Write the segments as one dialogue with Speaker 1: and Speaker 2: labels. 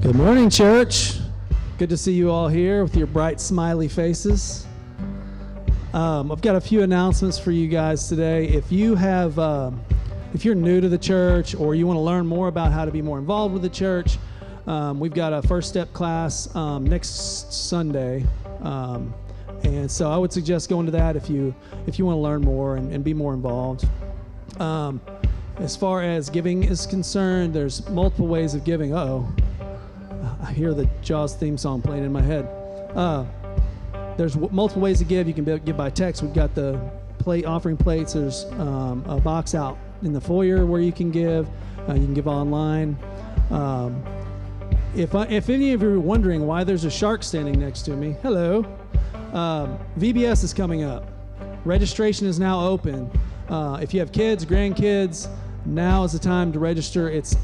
Speaker 1: Good morning, church. Good to see you all here with your bright, smiley faces. I've got a few announcements for you guys today. If you're new to the church or you want to learn more about how to be more involved with the church, we've got a first step class next Sunday, and so I would suggest going to that if you want to learn more and be more involved. As far as giving is concerned, there's multiple ways of giving. I hear the Jaws theme song playing in my head. There's multiple ways to give. You can give by text. We've got the offering plates. There's a box out in the foyer where you can give. You can give online. If any of you are wondering why there's a shark standing next to me, hello. VBS is coming up. Registration is now open. If you have kids, grandkids, now is the time to register. It's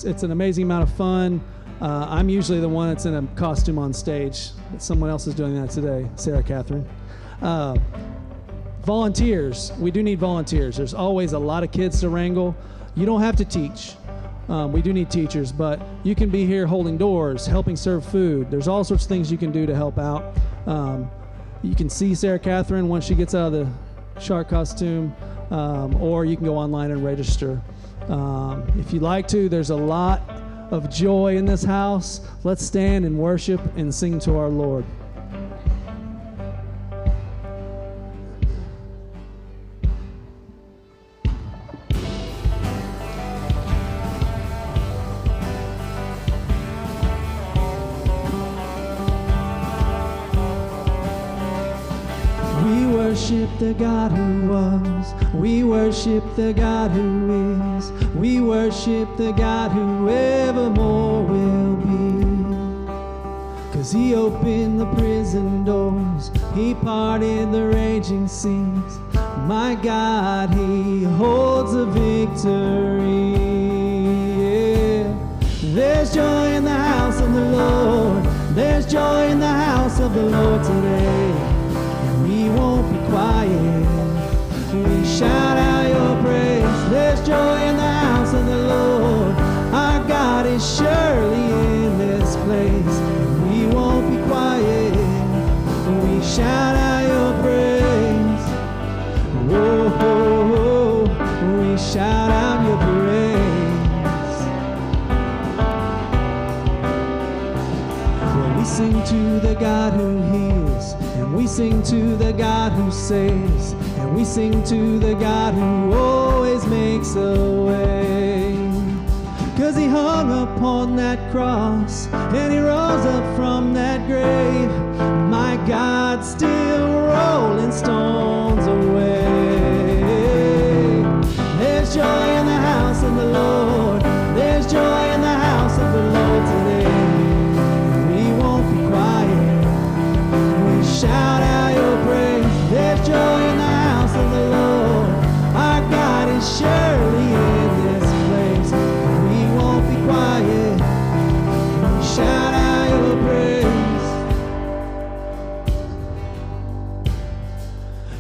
Speaker 1: an amazing amount of fun. I'm usually the one that's in a costume on stage, but someone else is doing that today, Sarah Catherine. Volunteers, we do need volunteers. There's always a lot of kids to wrangle. You don't have to teach. We do need teachers, but you can be here holding doors, helping serve food. There's all sorts of things you can do to help out. You can see Sarah Catherine once she gets out of the shark costume, or you can go online and register. If you'd like to, there's a lot of joy in this house. Let's stand and worship and sing to our Lord. We worship the God who was. We worship the God who is. We worship the God who evermore will be. 'Cause he opened the prison doors. He parted the raging seas. My God, he holds the victory. Yeah. There's joy in the house of the Lord. There's joy in the house of the Lord today. We won't be quiet. We shout out your praise. There's joy in the house of the Lord. Our God is surely in this place. We won't be quiet. We shout out your praise. Whoa, oh, oh. We shout out your praise. We sing to the God who heals, and we sing to the God who saves, and we sing to the God who always makes a way. 'Cause he hung upon that cross, and he rose up from that grave. My God, still rolling stones away. There's joy in the house of the Lord. There's joy in the house of the Lord today. We won't be quiet. We shout out your praise. There's joy in the house of the Lord. Our God is surely in this place. We won't be quiet. We shout out your praise.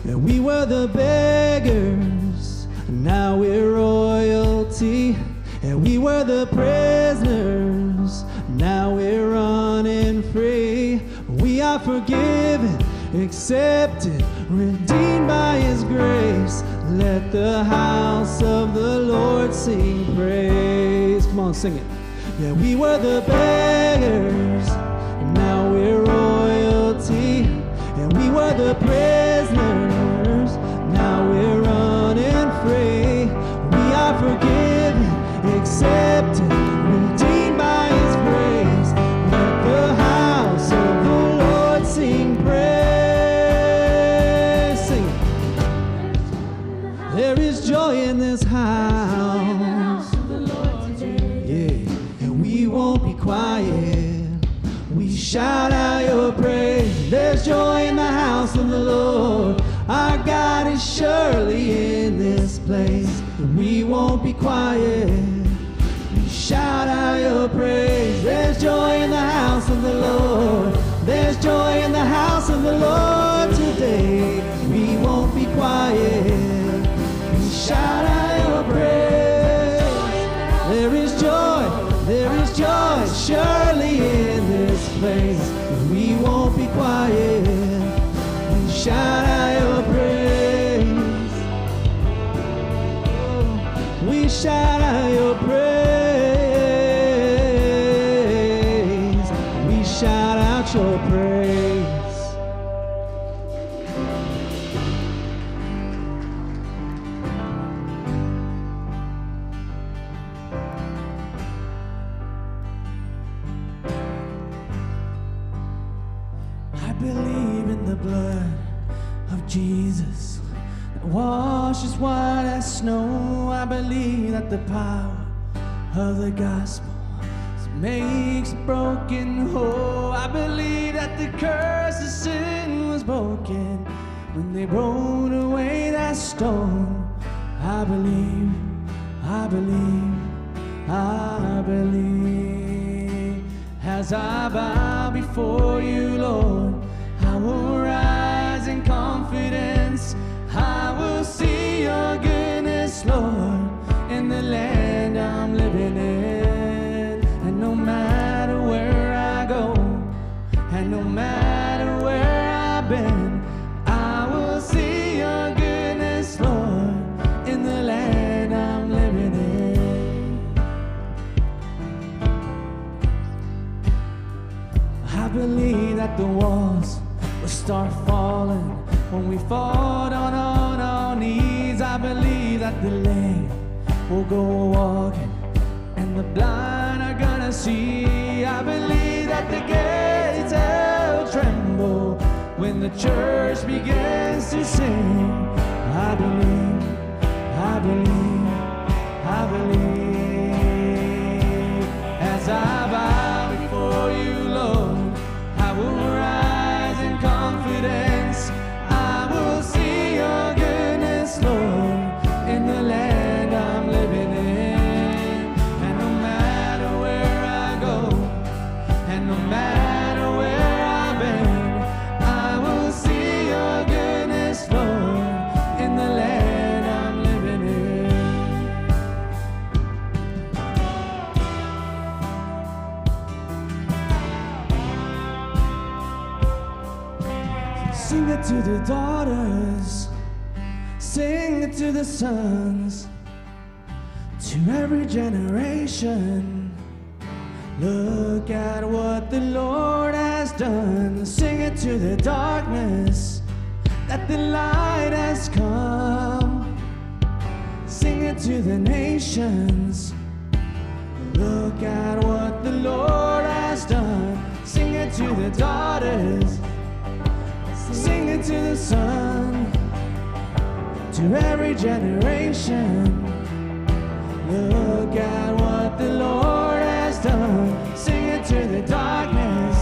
Speaker 1: And we were the beggars, now we're royalty. And we were the prisoners, now we're running free. We are forgiven, accepted, redeemed by his grace. Let the house of the Lord sing praise. Come on, sing it. Yeah, we were the beggars, now we're royalty. And we were the prisoners, now we're running free. We are forgiven, accepted, redeemed by his grace. Let the house of the Lord sing praise. Sing it. There is joy in this house. Yeah, and we won't be quiet. We shout out your praise. There's joy in the house of the Lord. Our God is surely in this place. We won't be quiet. We shout out your praise. There's joy in the house of the Lord. There's joy in the house of the Lord today. We won't be quiet. We shout out your praise. There is joy surely in this place. We won't be quiet. We shout out your praise. We shout out your praise. We shout out your praise. I believe in the blood of Jesus that washes white as snow. I believe that the power of the gospel makes broken whole. I believe that the curse of sin was broken when they rolled away that stone. I believe, I believe, I believe. As I bow before you, Lord, I will rise in confidence. I will see your goodness, Lord, in the land I'm living in. And no matter where I go, and no matter where I've been, I will see your goodness, Lord, in the land I'm living in. I believe that the walls will start falling when we fall down on our knees. I believe that the lame will go walking and the blind are gonna see. I believe that the gates will tremble when the church begins to sing. I believe, I believe, I believe. As I bow before you, Lord, I will rise in confidence. I will see your goodness, Lord, in the land I'm living in. And no matter where I go, and no matter where I've been, I will see your goodness, Lord, in the land I'm living in. Sing it to the daughters, sing it to the sons, to every generation. Look at what the Lord has has done. Sing it to the darkness, that the light has come. Sing it to the nations, look at what the Lord has done. Sing it to the daughters, sing it to the son, to every generation. Look at what the Lord has done. Sing it to the darkness,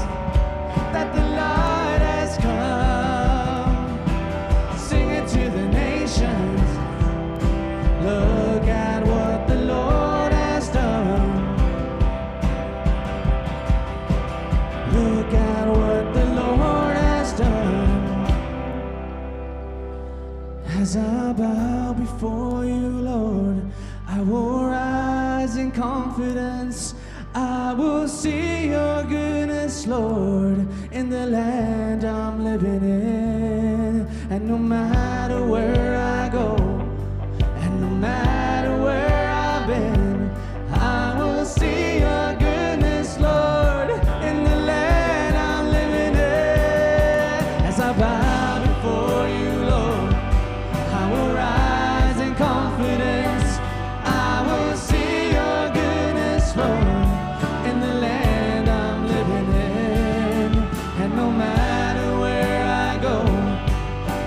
Speaker 1: that the light has come. Sing it to the nations. Look at what the Lord has done. Look at what the Lord has done. As I bow before you, Lord, I will rise in confidence. I will see your goodness, Lord, in the land I'm living in. And no matter where I go, and no matter where I've been, I will see your goodness, Lord, in the land I'm living in. As I bow before you, Lord, I will rise in confidence. I will see your goodness, Lord, in the land I'm living in. And no matter where I go,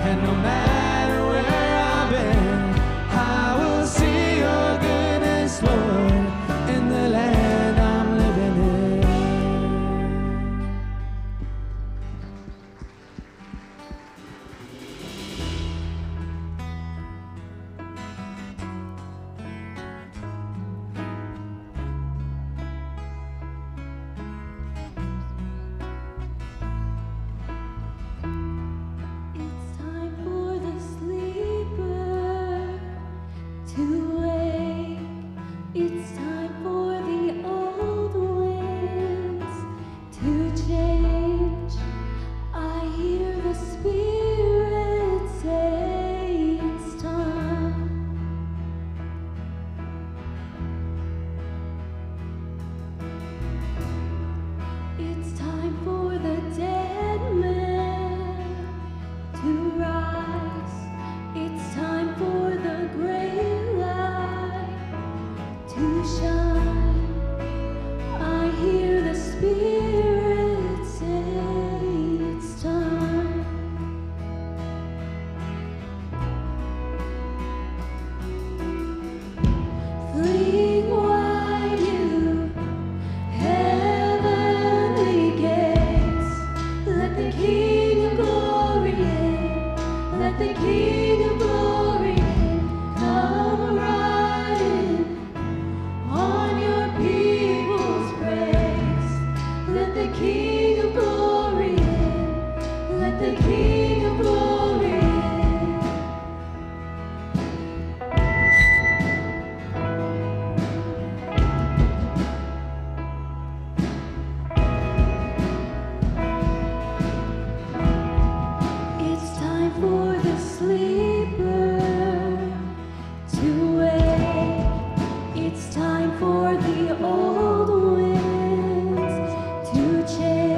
Speaker 1: and no matter where I've been, I will see your goodness, Lord, in the land I'm living in.
Speaker 2: It's time for the sleeper to wake. It's time for the old winds to change. I hear the Spirit say it's time. It's time for the dead man to rise. It's time for the great light to shine. I hear the Spirit say it's time. Fleeing wide you heavenly gates. Let the King of glory in. Let the King of glory in. Come riding on your people's praise. Let the King of glory in. Let the King of glory in. It's time for the sleeper to wake. It's time for the old winds to change.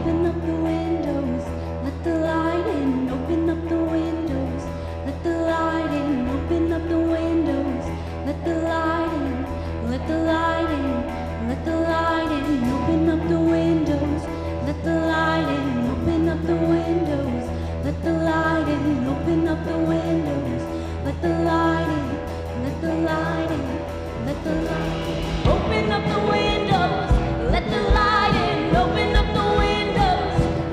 Speaker 2: open up the windows, let the light in, open up the windows, let the light in, open up the windows, let the light in, let the light in, let the light in, open up the windows, let the light in, open up the windows, let the light in, open up the windows, let the light in, let the light in, let the light in, open up the windows, let the light in, open up the windows,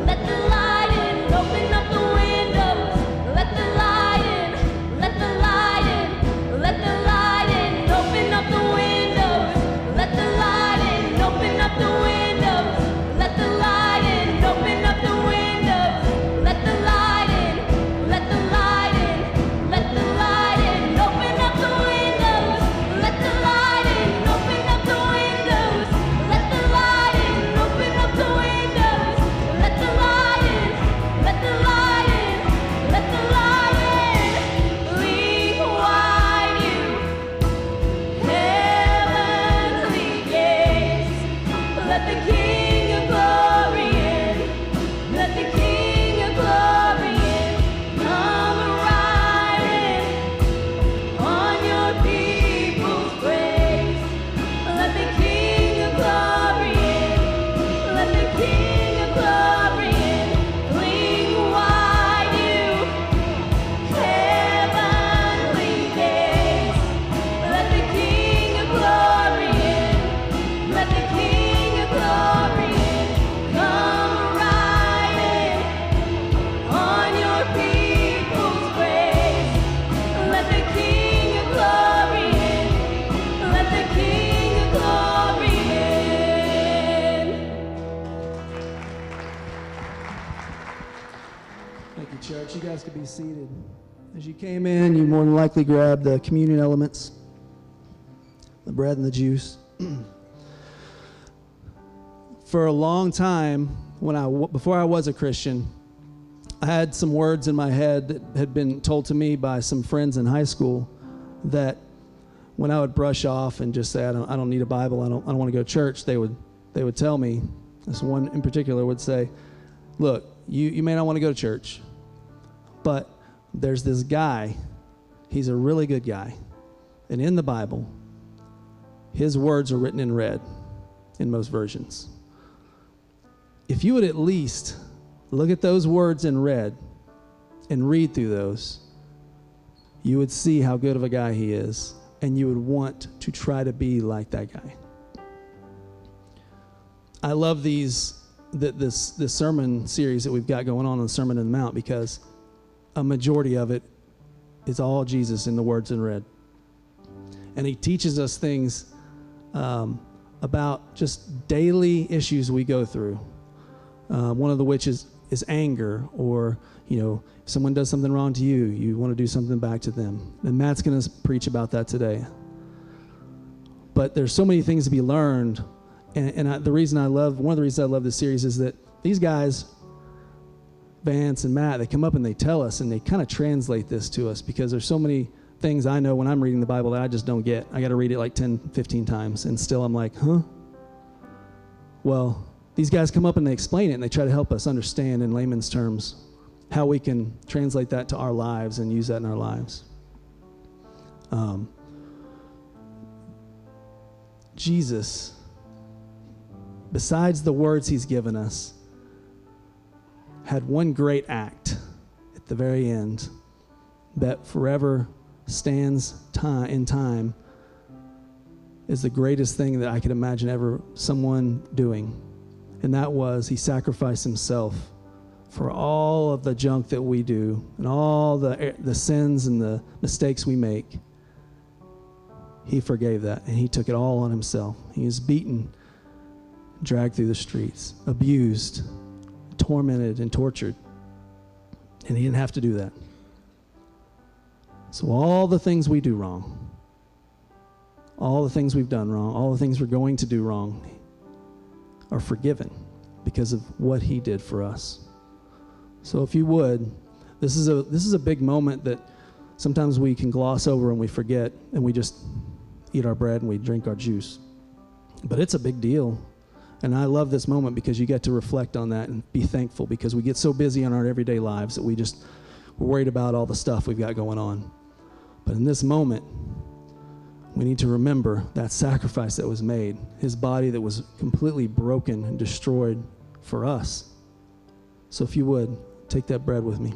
Speaker 2: let the light in, open up the windows, let the light in, let the light in, let the light in, open up the windows, let the light in, open up the windows, let the light in, open up the windows, let the light in, let the light in, let the light in, open up the windows, let the light in, open up the windows, let the light in, open up the windows, let the light in, let the light in, let the light in, leave wide you, heavenly gates, let the King of glory in, let the King of glory in, come riding on your people's praise, let the King of glory in, let the King of glory in, fling wide you, heavenly gates, let the King of glory in, let the King of glory in, come riding on your people's praise, let the King of glory in, let the King of glory in.
Speaker 1: Thank you, church. You guys could be seated. As you came in, you more than likely grabbed the communion elements, the bread and the juice. For a long time, before I was a Christian, I had some words in my head that had been told to me by some friends in high school that when I would brush off and just say, I don't need a Bible, I don't want to go to church, they would tell me, this one in particular would say, look, you may not want to go to church, but there's this guy, he's a really good guy, and in the Bible, his words are written in red in most versions. If you would at least look at those words in red and read through those, you would see how good of a guy he is, and you would want to try to be like that guy. I love this sermon series that we've got going on the Sermon on the Mount, because a majority of it is all Jesus in the words in red. And he teaches us things about just daily issues we go through. One of the which is anger, or, if someone does something wrong to you, you want to do something back to them. And Matt's going to preach about that today. But there's so many things to be learned. And one of the reasons I love this series is that these guys, Vance and Matt, they come up and they tell us, and they kind of translate this to us, because there's so many things I know when I'm reading the Bible that I just don't get. I got to read it like 10, 15 times, and still I'm like, huh? Well, these guys come up and they explain it, and they try to help us understand in layman's terms how we can translate that to our lives and use that in our lives. Jesus, besides the words he's given us, had one great act at the very end that forever stands in time as the greatest thing that I could imagine ever someone doing. And that was, he sacrificed himself for all of the junk that we do and all the sins and the mistakes we make. He forgave that, and he took it all on himself. He was beaten, dragged through the streets, abused, tormented, and tortured. And he didn't have to do that. So all the things we do wrong, all the things we've done wrong, all the things we're going to do wrong are forgiven because of what he did for us. So if you would, this is a big moment that sometimes we can gloss over and we forget, and we just eat our bread and we drink our juice. But it's a big deal. And I love this moment because you get to reflect on that and be thankful, because we get so busy in our everyday lives that we're worried about all the stuff we've got going on. But in this moment, we need to remember that sacrifice that was made, his body that was completely broken and destroyed for us. So if you would, take that bread with me.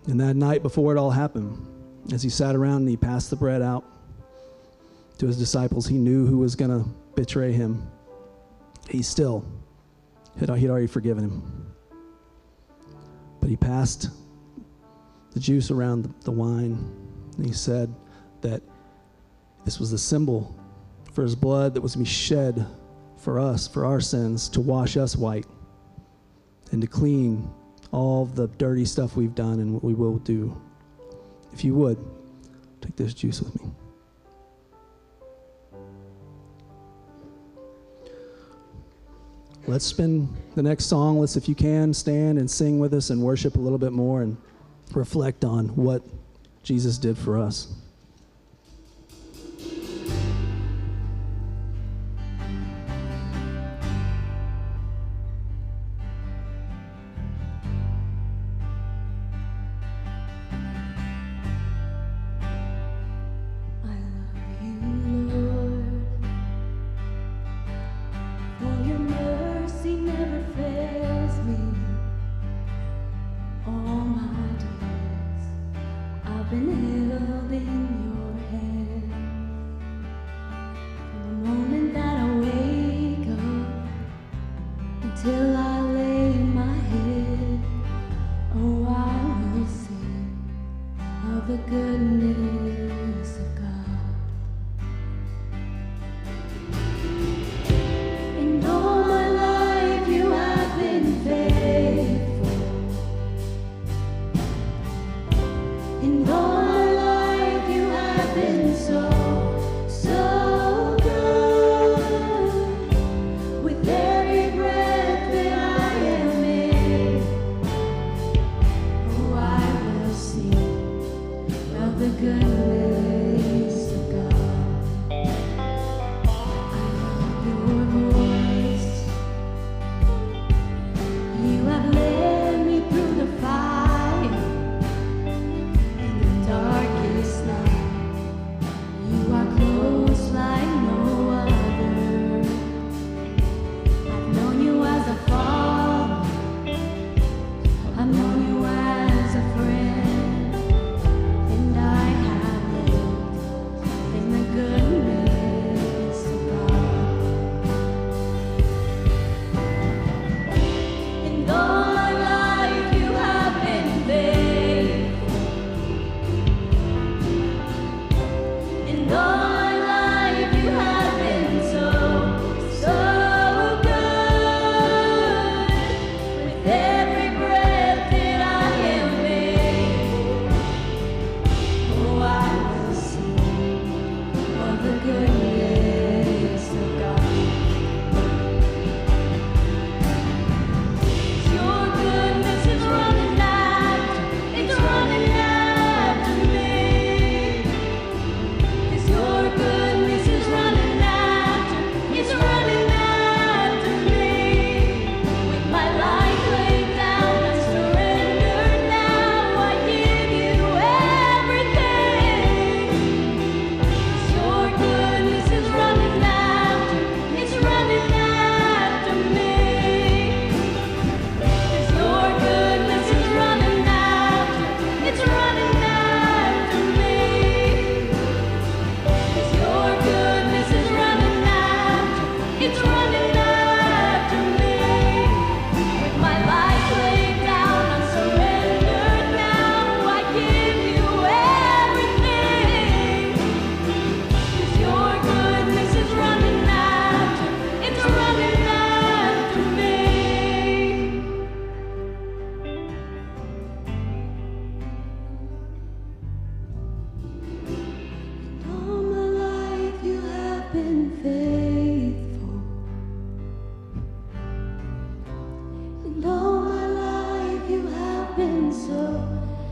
Speaker 1: And that night before it all happened, as he sat around and he passed the bread out to his disciples, he knew who was going to betray him. He'd already forgiven him. But he passed the juice around the wine, and he said that this was the symbol for his blood that was to be shed for us, for our sins, to wash us white and to clean all the dirty stuff we've done and what we will do. If you would, take this juice with me. Let's spin the next song. Let's, if you can, stand and sing with us and worship a little bit more and reflect on what Jesus did for us.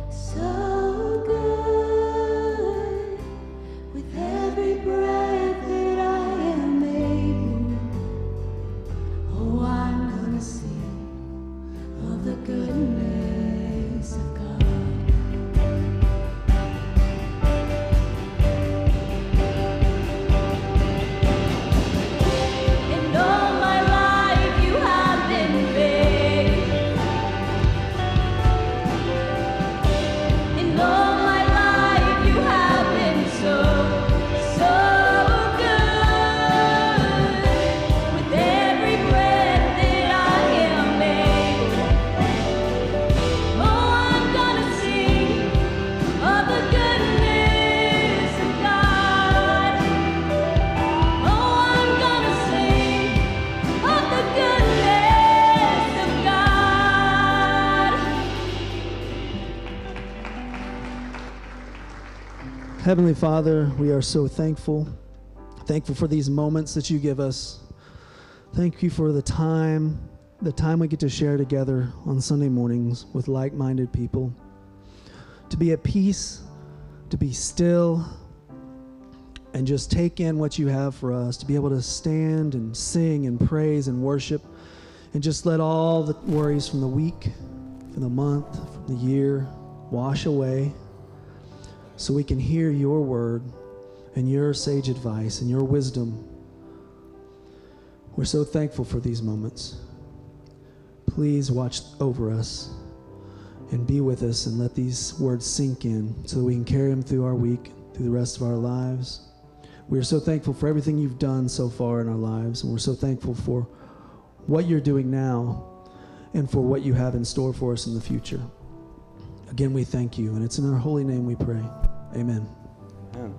Speaker 2: So good with
Speaker 1: Heavenly Father, we are so thankful for these moments that you give us. Thank you for the time we get to share together on Sunday mornings with like-minded people. To be at peace, to be still, and just take in what you have for us, to be able to stand and sing and praise and worship, and just let all the worries from the week, from the month, from the year wash away, so we can hear your word and your sage advice and your wisdom. We're so thankful for these moments. Please watch over us and be with us and let these words sink in so that we can carry them through our week, through the rest of our lives. We are so thankful for everything you've done so far in our lives, and we're so thankful for what you're doing now and for what you have in store for us in the future. Again, we thank you, and it's in our holy name we pray. Amen.
Speaker 3: Amen.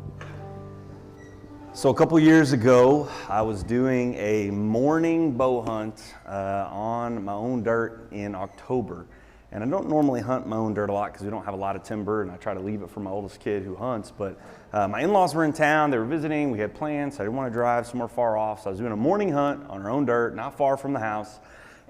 Speaker 3: So a couple years ago, I was doing a morning bow hunt on my own dirt in October. And I don't normally hunt my own dirt a lot because we don't have a lot of timber, and I try to leave it for my oldest kid who hunts. But my in-laws were in town, they were visiting, we had plans, so I didn't want to drive somewhere far off. So I was doing a morning hunt on our own dirt, not far from the house.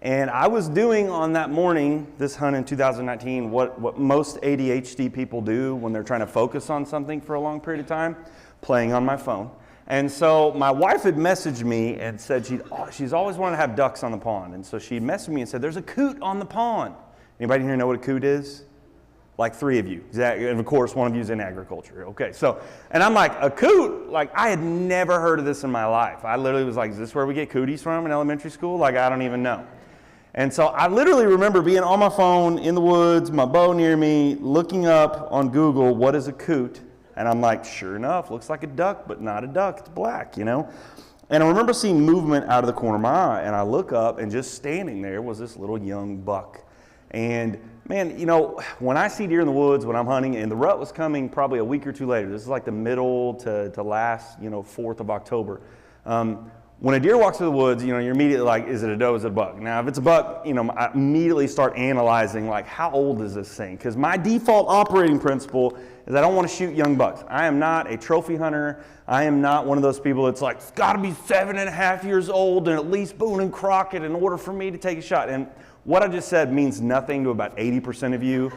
Speaker 3: And I was doing on that morning, this hunt in 2019, what most ADHD people do when they're trying to focus on something for a long period of time, playing on my phone. And so my wife had messaged me and said she's always wanted to have ducks on the pond. And so she messaged me and said, there's a coot on the pond. Anybody here know what a coot is? Like 3 of you. And of course, one of you is in agriculture. Okay, so, and I'm like, a coot? Like, I had never heard of this in my life. I literally was like, is this where we get cooties from in elementary school? Like, I don't even know. And so I literally remember being on my phone in the woods, my bow near me, looking up on Google, what is a coot? And I'm like, sure enough, looks like a duck, but not a duck, it's black, you know? And I remember seeing movement out of the corner of my eye, and I look up, and just standing there was this little young buck. And man, you know, when I see deer in the woods, when I'm hunting, and the rut was coming probably a week or two later, this is like the middle to last, 4th of October. When a deer walks through the woods, you're immediately like, is it a doe, is it a buck? Now, if it's a buck, I immediately start analyzing, like, how old is this thing? Because my default operating principle is I don't want to shoot young bucks. I am not a trophy hunter. I am not one of those people that's like, it's got to be 7.5 years old and at least Boone and Crockett in order for me to take a shot. And what I just said means nothing to about 80% of you.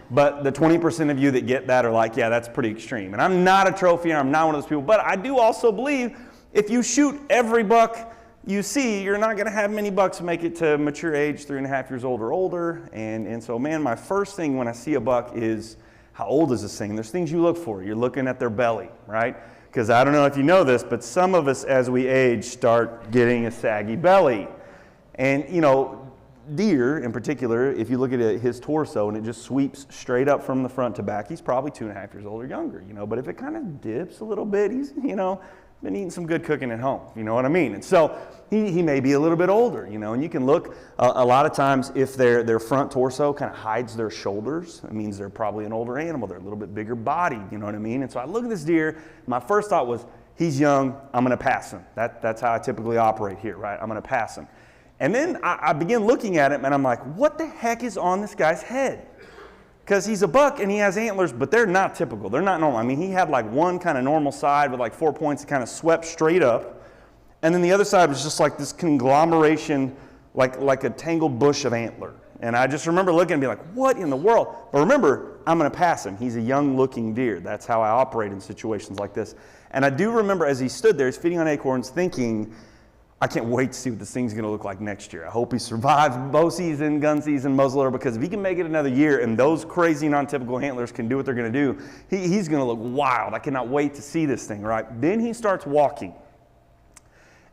Speaker 3: But the 20% of you that get that are like, yeah, that's pretty extreme. And I'm not a trophy hunter. I'm not one of those people. But I do also believe if you shoot every buck you see, you're not going to have many bucks make it to mature age, 3.5 years old or older. And so, man, my first thing when I see a buck is, how old is this thing? There's things you look for. You're looking at their belly, right? Because I don't know if you know this, but some of us as we age start getting a saggy belly. And, deer in particular, if you look at his torso and it just sweeps straight up from the front to back, he's probably 2.5 years old or younger, But if it kind of dips a little bit, he's, been eating some good cooking at home, you know what I mean? And so he may be a little bit older, and you can look a lot of times if their front torso kind of hides their shoulders, it means they're probably an older animal. They're a little bit bigger bodied, you know what I mean? And so I look at this deer, my first thought was, he's young, I'm going to pass him. That's how I typically operate here, right? I'm going to pass him. And then I begin looking at him and I'm like, what the heck is on this guy's head? Because he's a buck and he has antlers, but they're not typical. They're not normal. I mean, he had like one kind of normal side with like 4 points that kind of swept straight up. And then the other side was just like this conglomeration, like a tangled bush of antler. And I just remember looking and being like, what in the world? But remember, I'm going to pass him. He's a young-looking deer. That's how I operate in situations like this. And I do remember as he stood there, he's feeding on acorns, thinking, I can't wait to see what this thing's going to look like next year. I hope he survives bow season, gun season, muzzleloader, because if he can make it another year and those crazy non-typical antlers can do what they're going to do, he's going to look wild. I cannot wait to see this thing, right? Then he starts walking.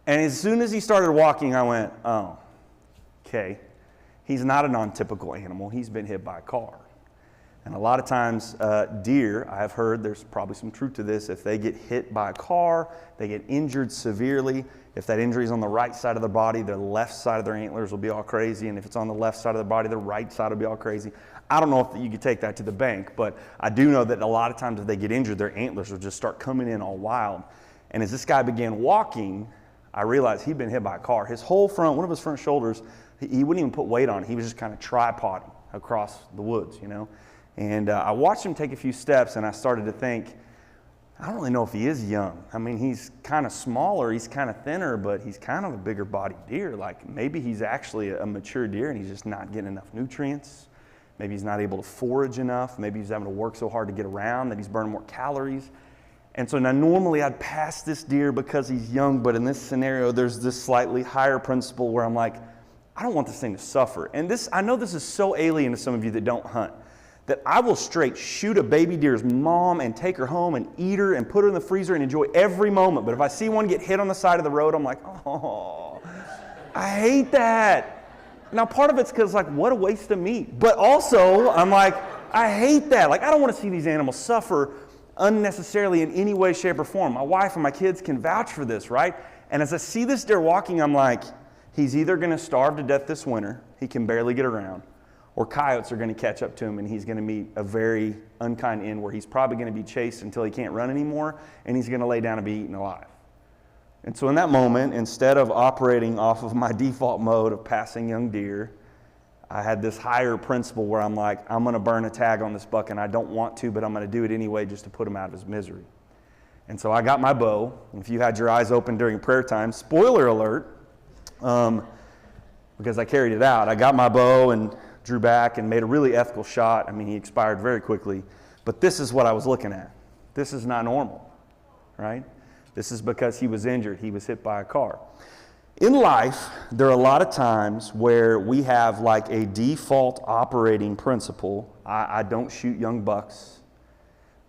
Speaker 3: And as soon as he started walking, I went, oh, okay. He's not a non-typical animal. He's been hit by a car. And a lot of times, deer, I have heard, there's probably some truth to this, if they get hit by a car, they get injured severely. If that injury is on the right side of their body, their left side of their antlers will be all crazy. And if it's on the left side of the body, the right side will be all crazy. I don't know if you could take that to the bank, but I do know that a lot of times if they get injured, their antlers will just start coming in all wild. And as this guy began walking, I realized he'd been hit by a car. His whole front, one of his front shoulders, he wouldn't even put weight on it. He was just kind of tripoding across the woods, And I watched him take a few steps, and I started to think, I don't really know if he is young. I mean, he's kind of smaller, he's kind of thinner, but he's kind of a bigger bodied deer. Like maybe he's actually a mature deer and he's just not getting enough nutrients. Maybe he's not able to forage enough. Maybe he's having to work so hard to get around that he's burning more calories. And so now normally I'd pass this deer because he's young, but in this scenario, there's this slightly higher principle where I'm like, I don't want this thing to suffer. And this, I know this is so alien to some of you that don't hunt, that I will straight shoot a baby deer's mom and take her home and eat her and put her in the freezer and enjoy every moment. But if I see one get hit on the side of the road, I'm like, oh, I hate that. Now part of it's because like, what a waste of meat. But also, I'm like, I hate that. Like, I don't want to see these animals suffer unnecessarily in any way, shape, or form. My wife and my kids can vouch for this, right? And as I see this deer walking, I'm like, he's either going to starve to death this winter, he can barely get around, or coyotes are going to catch up to him and he's going to meet a very unkind end where he's probably going to be chased until he can't run anymore and he's going to lay down and be eaten alive. And so in that moment, instead of operating off of my default mode of passing young deer, I had this higher principle where I'm like, I'm going to burn a tag on this buck and I don't want to, but I'm going to do it anyway just to put him out of his misery. And so I got my bow. If you had your eyes open during prayer time, spoiler alert, because I carried it out, I got my bow and drew back and made a really ethical shot. I mean, he expired very quickly, but this is what I was looking at. This is not normal, right? This is because he was injured. He was hit by a car. In life, there are a lot of times where we have like a default operating principle. I don't shoot young bucks,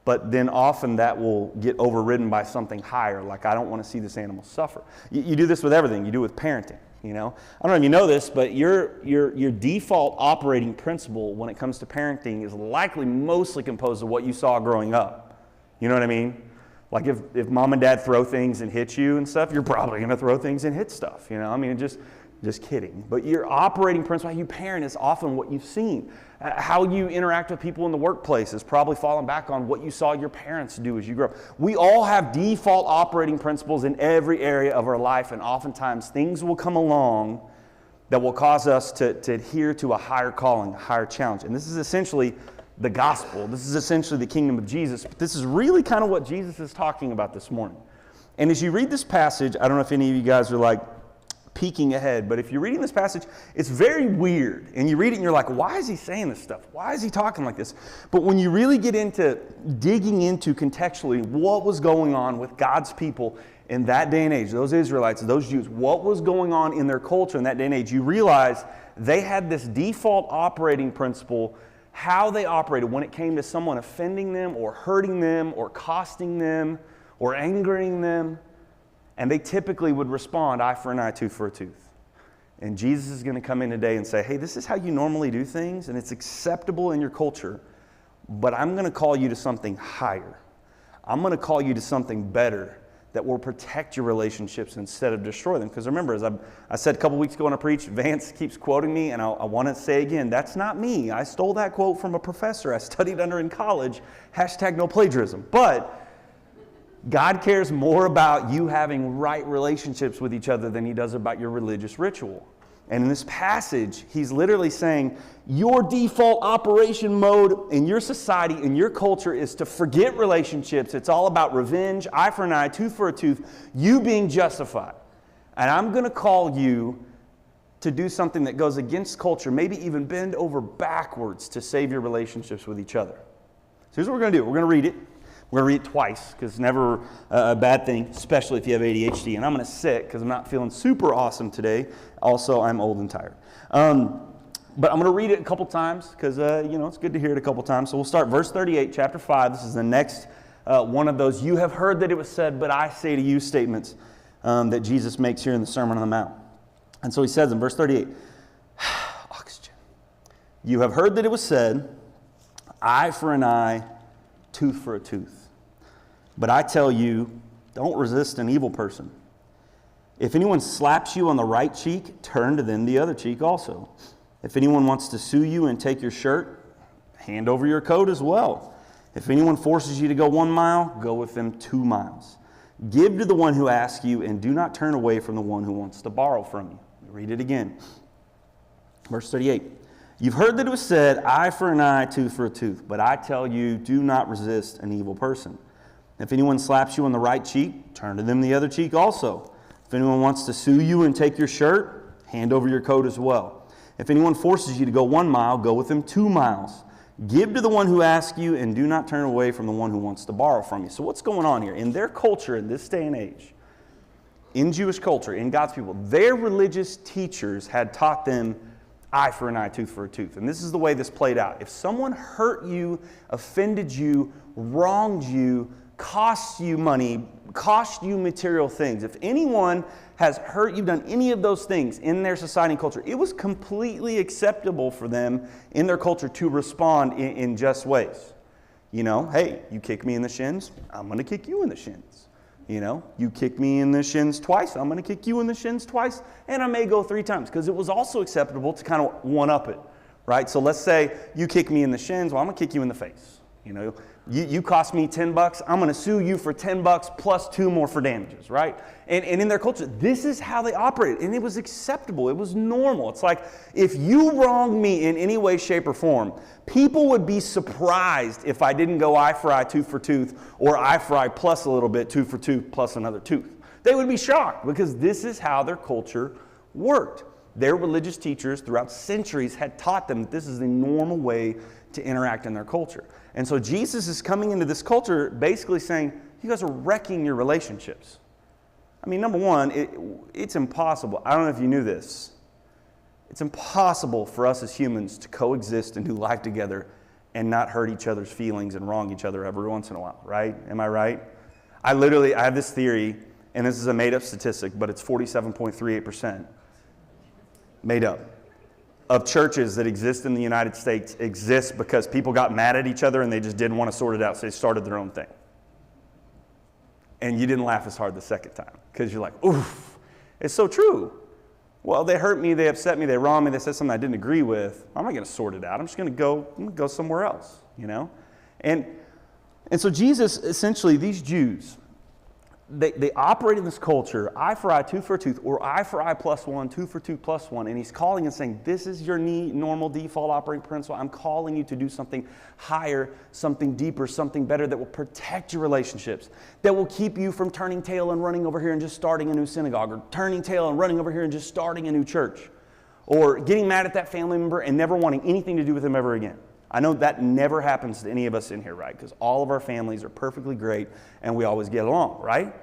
Speaker 3: but then often that will get overridden by something higher, like I don't want to see this animal suffer. You do this with everything. You do it with parenting. You know, I don't know if you know this, but your default operating principle when it comes to parenting is likely mostly composed of what you saw growing up. You know what I mean? Like if mom and dad throw things and hit you and stuff, you're probably going to throw things and hit stuff. You know, I mean, just kidding. But your operating principle, how you parent, is often what you've seen. How you interact with people in the workplace is probably falling back on what you saw your parents do as you grew up. We all have default operating principles in every area of our life, and oftentimes things will come along that will cause us to adhere to a higher calling, a higher challenge. And this is essentially the gospel. This is essentially the kingdom of Jesus. But this is really kind of what Jesus is talking about this morning. And as you read this passage, I don't know if any of you guys are like peeking ahead, but if you're reading this passage, it's very weird. And you read it and you're like, why is he saying this stuff? Why is he talking like this? But when you really get into digging into contextually what was going on with God's people in that day and age, those Israelites, those Jews, what was going on in their culture in that day and age, you realize they had this default operating principle, how they operated when it came to someone offending them or hurting them or costing them or angering them. And they typically would respond, eye for an eye, tooth for a tooth. And Jesus is going to come in today and say, hey, this is how you normally do things, and it's acceptable in your culture, but I'm going to call you to something higher. I'm going to call you to something better that will protect your relationships instead of destroy them. Because remember, as I said a couple weeks ago when I preached, Vance keeps quoting me, and I want to say again, that's not me. I stole that quote from a professor I studied under in college, #no plagiarism. But God cares more about you having right relationships with each other than he does about your religious ritual. And in this passage, he's literally saying, your default operation mode in your society, in your culture, is to forget relationships. It's all about revenge, eye for an eye, tooth for a tooth, you being justified. And I'm going to call you to do something that goes against culture, maybe even bend over backwards to save your relationships with each other. So here's what we're going to do. We're going to read it. We're going to read it twice because it's never a bad thing, especially if you have ADHD. And I'm going to sit because I'm not feeling super awesome today. Also, I'm old and tired. But I'm going to read it a couple times because, it's good to hear it a couple times. So we'll start verse 38, chapter 5. This is the next one of those you have heard that it was said, but I say to you statements that Jesus makes here in the Sermon on the Mount. And so he says in verse 38, oxygen. You have heard that it was said, eye for an eye, tooth for a tooth. But I tell you, don't resist an evil person. If anyone slaps you on the right cheek, turn to them the other cheek also. If anyone wants to sue you and take your shirt, hand over your coat as well. If anyone forces you to go 1 mile, go with them 2 miles. Give to the one who asks you, and do not turn away from the one who wants to borrow from you. Read it again. Verse 38. You've heard that it was said, eye for an eye, tooth for a tooth. But I tell you, do not resist an evil person. If anyone slaps you on the right cheek, turn to them the other cheek also. If anyone wants to sue you and take your shirt, hand over your coat as well. If anyone forces you to go 1 mile, go with him 2 miles. Give to the one who asks you, and do not turn away from the one who wants to borrow from you. So what's going on here? In their culture, in this day and age, in Jewish culture, in God's people, their religious teachers had taught them eye for an eye, tooth for a tooth. And this is the way this played out. If someone hurt you, offended you, wronged you, cost you money, cost you material things, if anyone has hurt you, done any of those things in their society and culture, it was completely acceptable for them in their culture to respond in just ways. You know, hey, you kick me in the shins, I'm going to kick you in the shins. You know, you kick me in the shins twice, I'm going to kick you in the shins twice, and I may go 3 times, because it was also acceptable to kind of one-up it, right? So let's say you kick me in the shins, well, I'm going to kick you in the face. You know, you cost me $10, I'm going to sue you for $10 plus 2 more for damages, right? And in their culture, this is how they operated, and it was acceptable. It was normal. It's like, if you wronged me in any way, shape, or form, people would be surprised if I didn't go eye for eye, tooth for tooth, or eye for eye plus a little bit, tooth for tooth plus another tooth. They would be shocked, because this is how their culture worked. Their religious teachers throughout centuries had taught them that this is the normal way to interact in their culture. And so Jesus is coming into this culture basically saying, you guys are wrecking your relationships. I mean, number one, it's impossible. I don't know if you knew this. It's impossible for us as humans to coexist and do life together and not hurt each other's feelings and wrong each other every once in a while, right? Am I right? I have this theory, and this is a made-up statistic, but it's 47.38% made up, of churches that exist in the United States exist because people got mad at each other and they just didn't want to sort it out, so they started their own thing. And you didn't laugh as hard the second time, because you're like, oof, it's so true. Well, they hurt me, they upset me, they wronged me, they said something I didn't agree with. I'm not going to sort it out. I'm just going to go somewhere else, you know? And so Jesus, essentially, these Jews, they operate in this culture, eye for eye, tooth for a tooth, or eye for eye plus 1, tooth for tooth plus 1. And he's calling and saying, this is your normal default operating principle. I'm calling you to do something higher, something deeper, something better that will protect your relationships, that will keep you from turning tail and running over here and just starting a new synagogue, or turning tail and running over here and just starting a new church, or getting mad at that family member and never wanting anything to do with them ever again. I know that never happens to any of us in here, right? Because all of our families are perfectly great and we always get along, right?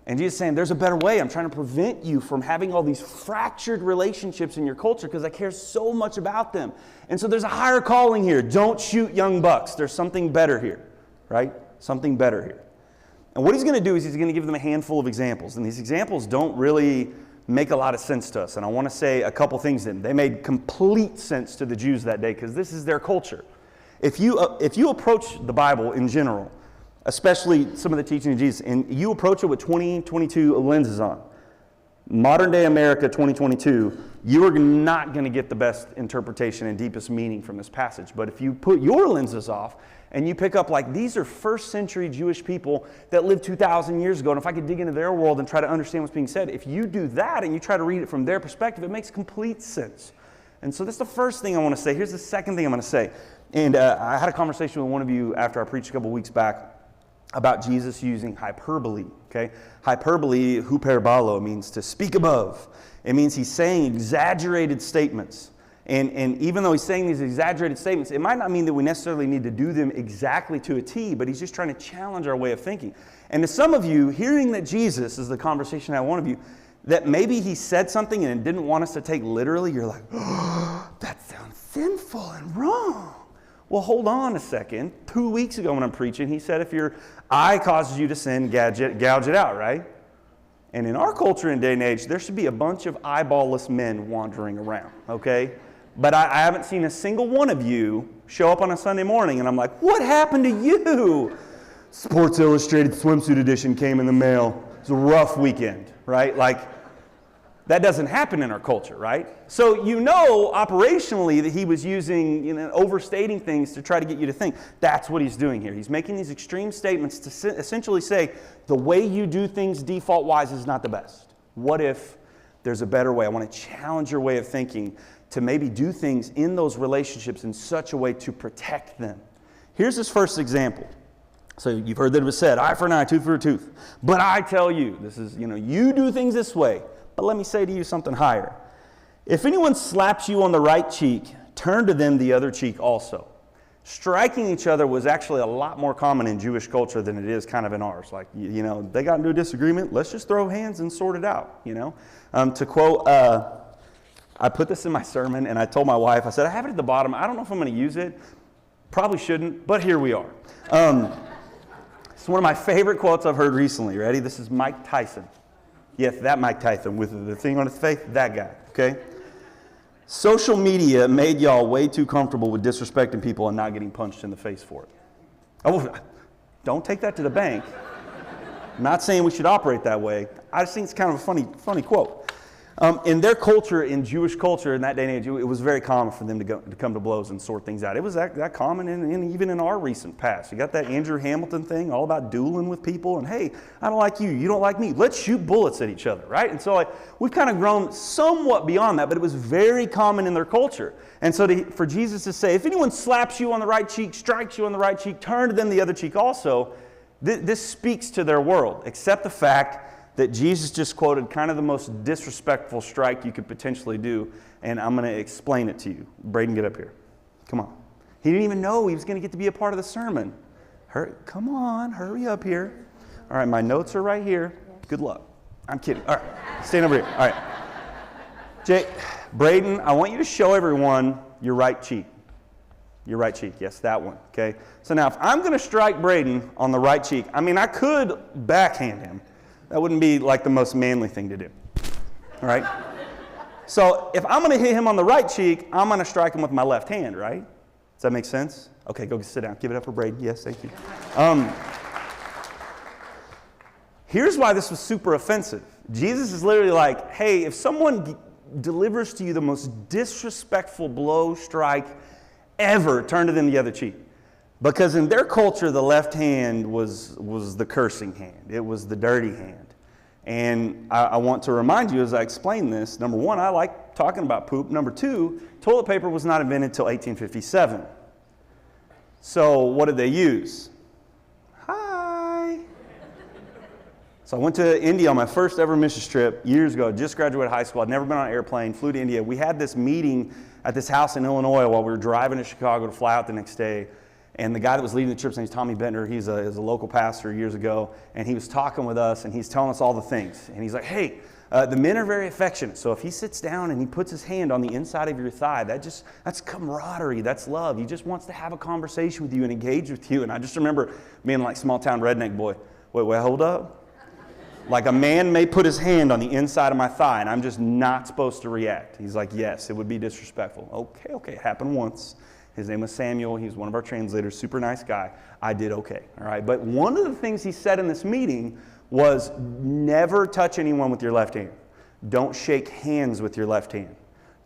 Speaker 3: And Jesus is saying, there's a better way. I'm trying to prevent you from having all these fractured relationships in your culture because I care so much about them. And so there's a higher calling here. Don't shoot young bucks. There's something better here, right? Something better here. And what he's going to do is he's going to give them a handful of examples. And these examples don't really make a lot of sense to us. And I want to say a couple things to them. They made complete sense to the Jews that day because this is their culture. If you approach the Bible in general, especially some of the teaching of Jesus, and you approach it with 2022 lenses on, modern day America 2022, you are not going to get the best interpretation and deepest meaning from this passage. But if you put your lenses off and you pick up like these are first century Jewish people that lived 2,000 years ago, and if I could dig into their world and try to understand what's being said, if you do that and you try to read it from their perspective, it makes complete sense. And so that's the first thing I want to say. Here's the second thing I'm going to say. And I had a conversation with one of you after I preached a couple weeks back about Jesus using hyperbole, okay? Hyperbole, huperbalo, means to speak above. It means he's saying exaggerated statements. And even though he's saying these exaggerated statements, it might not mean that we necessarily need to do them exactly to a T, but he's just trying to challenge our way of thinking. And to some of you, hearing that Jesus is the conversation I had with one of you, that maybe he said something and didn't want us to take literally, you're like, oh, that sounds sinful and wrong. Well, hold on a second. 2 weeks ago when I'm preaching, he said if your eye causes you to sin, gouge it out, right? And in our culture and day and age, there should be a bunch of eyeballless men wandering around, okay? But I haven't seen a single one of you show up on a Sunday morning and I'm like, what happened to you? Sports Illustrated swimsuit edition came in the mail. It was a rough weekend, right? Like, that doesn't happen in our culture, right? So you know operationally that he was using, overstating things to try to get you to think. That's what he's doing here. He's making these extreme statements to essentially say the way you do things default-wise is not the best. What if there's a better way? I want to challenge your way of thinking to maybe do things in those relationships in such a way to protect them. Here's his first example. So you've heard that it was said, eye for an eye, tooth for a tooth. But I tell you, this is, you do things this way. But let me say to you something higher. If anyone slaps you on the right cheek, turn to them the other cheek also. Striking each other was actually a lot more common in Jewish culture than it is kind of in ours. Like, they got into a disagreement, let's just throw hands and sort it out, To quote, I put this in my sermon and I told my wife, I said, I have it at the bottom. I don't know if I'm going to use it. Probably shouldn't, but here we are. It's one of my favorite quotes I've heard recently. Ready? This is Mike Tyson. Yes, that Mike Tyson with the thing on his face, that guy, okay? Social media made y'all way too comfortable with disrespecting people and not getting punched in the face for it. Oh, don't take that to the bank. I'm not saying we should operate that way. I just think it's kind of a funny quote. In their culture, in Jewish culture in that day and age, it was very common for them to come to blows and sort things out. It was that common even in our recent past. You got that Andrew Hamilton thing, all about dueling with people, and hey, I don't like you, you don't like me. Let's shoot bullets at each other, right? And so we've kind of grown somewhat beyond that, but it was very common in their culture. And so for Jesus to say, if anyone slaps you on the right cheek, strikes you on the right cheek, turn to them the other cheek also, this speaks to their world, except the fact that Jesus just quoted kind of the most disrespectful strike you could potentially do, and I'm going to explain it to you. Braden, get up here. Come on. He didn't even know he was going to get to be a part of the sermon. Come on, hurry up here. All right, my notes are right here. Good luck. I'm kidding. All right, stand over here. All right. Braden, I want you to show everyone your right cheek. Your right cheek, yes, that one, okay? So now if I'm going to strike Braden on the right cheek, I could backhand him. That wouldn't be like the most manly thing to do, all right? So if I'm going to hit him on the right cheek, I'm going to strike him with my left hand, right? Does that make sense? Okay, go sit down. Give it up for Braden. Yes, thank you. Here's why this was super offensive. Jesus is literally like, hey, if someone delivers to you the most disrespectful blow, strike ever, turn to them the other cheek. Because in their culture, the left hand was the cursing hand. It was the dirty hand. And I want to remind you as I explain this, number one, I like talking about poop. Number two, toilet paper was not invented until 1857. So what did they use? Hi. So I went to India on my first ever missions trip years ago. Just graduated high school. I'd never been on an airplane. Flew to India. We had this meeting at this house in Illinois while we were driving to Chicago to fly out the next day. And the guy that was leading the trip, his name's Tommy Bentner. He's a local pastor years ago. And he was talking with us, and he's telling us all the things. And he's like, hey, the men are very affectionate. So if he sits down and he puts his hand on the inside of your thigh, that's camaraderie. That's love. He just wants to have a conversation with you and engage with you. And I just remember being like small-town redneck boy. Wait, hold up. Like a man may put his hand on the inside of my thigh, and I'm just not supposed to react. He's like, yes, it would be disrespectful. Okay, it happened once. His name was Samuel. He was one of our translators, super nice guy. I did okay, all right? But one of the things he said in this meeting was never touch anyone with your left hand. Don't shake hands with your left hand.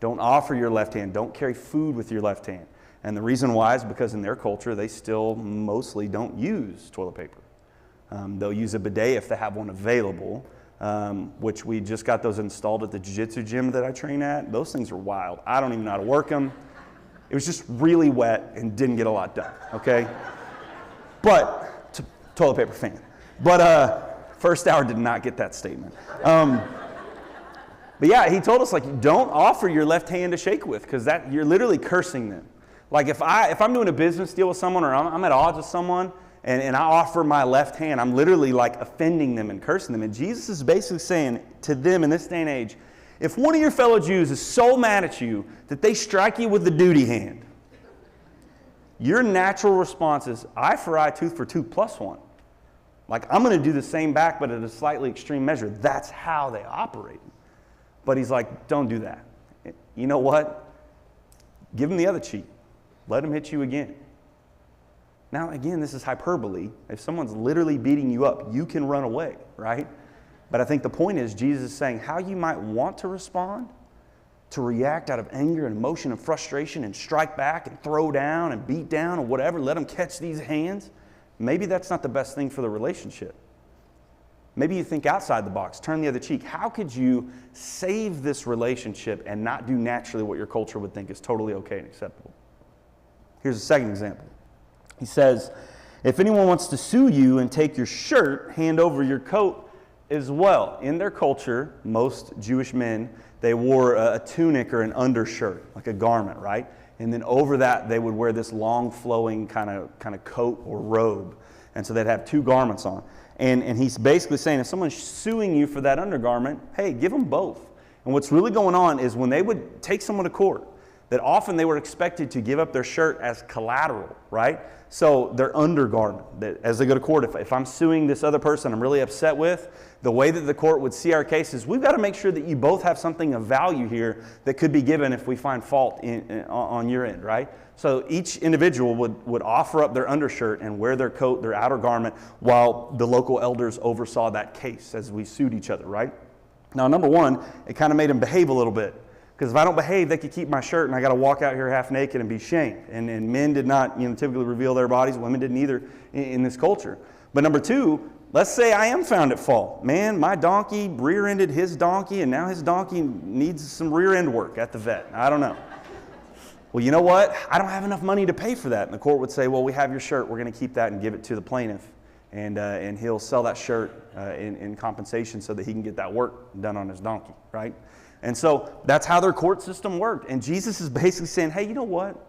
Speaker 3: Don't offer your left hand. Don't carry food with your left hand. And the reason why is because in their culture, they still mostly don't use toilet paper. They'll use a bidet if they have one available, which we just got those installed at the jiu-jitsu gym that I train at. Those things are wild. I don't even know how to work them. It was just really wet and didn't get a lot done, okay? But, toilet paper fan. But first hour did not get that statement. But yeah, he told us, like, don't offer your left hand to shake with, because you're literally cursing them. Like if I'm doing a business deal with someone, or I'm at odds with someone, and I offer my left hand, I'm literally like offending them and cursing them. And Jesus is basically saying to them in this day and age, if one of your fellow Jews is so mad at you that they strike you with the duty hand, your natural response is eye for eye, tooth for tooth, plus one. Like, I'm going to do the same back, but at a slightly extreme measure. That's how they operate. But he's like, don't do that. You know what? Give him the other cheek. Let him hit you again. Now, again, this is hyperbole. If someone's literally beating you up, you can run away, right? But I think the point is Jesus is saying how you might want to respond, to react out of anger and emotion and frustration and strike back and throw down and beat down or whatever, let them catch these hands. Maybe that's not the best thing for the relationship. Maybe you think outside the box, turn the other cheek. How could you save this relationship and not do naturally what your culture would think is totally okay and acceptable? Here's a second example. He says, If anyone wants to sue you and take your shirt, hand over your coat as well. In their culture, most Jewish men, they wore a tunic or an undershirt, like a garment, right? And then over that, they would wear this long flowing kind of coat or robe. And so they'd have two garments on. And he's basically saying, if someone's suing you for that undergarment, hey, give them both. And what's really going on is when they would take someone to court, that often they were expected to give up their shirt as collateral, right? So their undergarment, that as they go to court, if I'm suing this other person I'm really upset with, the way that the court would see our case is we've got to make sure that you both have something of value here that could be given if we find fault on your end, right? So each individual would offer up their undershirt and wear their coat, their outer garment, while the local elders oversaw that case as we sued each other, right? Now, number one, it kind of made them behave a little bit. Because if I don't behave, they could keep my shirt and I got to walk out here half naked and be shamed. And men did not typically reveal their bodies. Women didn't either in this culture. But number two, let's say I am found at fault. Man, my donkey rear-ended his donkey and now his donkey needs some rear-end work at the vet. I don't know. Well, you know what? I don't have enough money to pay for that. And the court would say, well, we have your shirt. We're going to keep that and give it to the plaintiff. And he'll sell that shirt in compensation so that he can get that work done on his donkey, right? And so that's how their court system worked. And Jesus is basically saying, hey, you know what?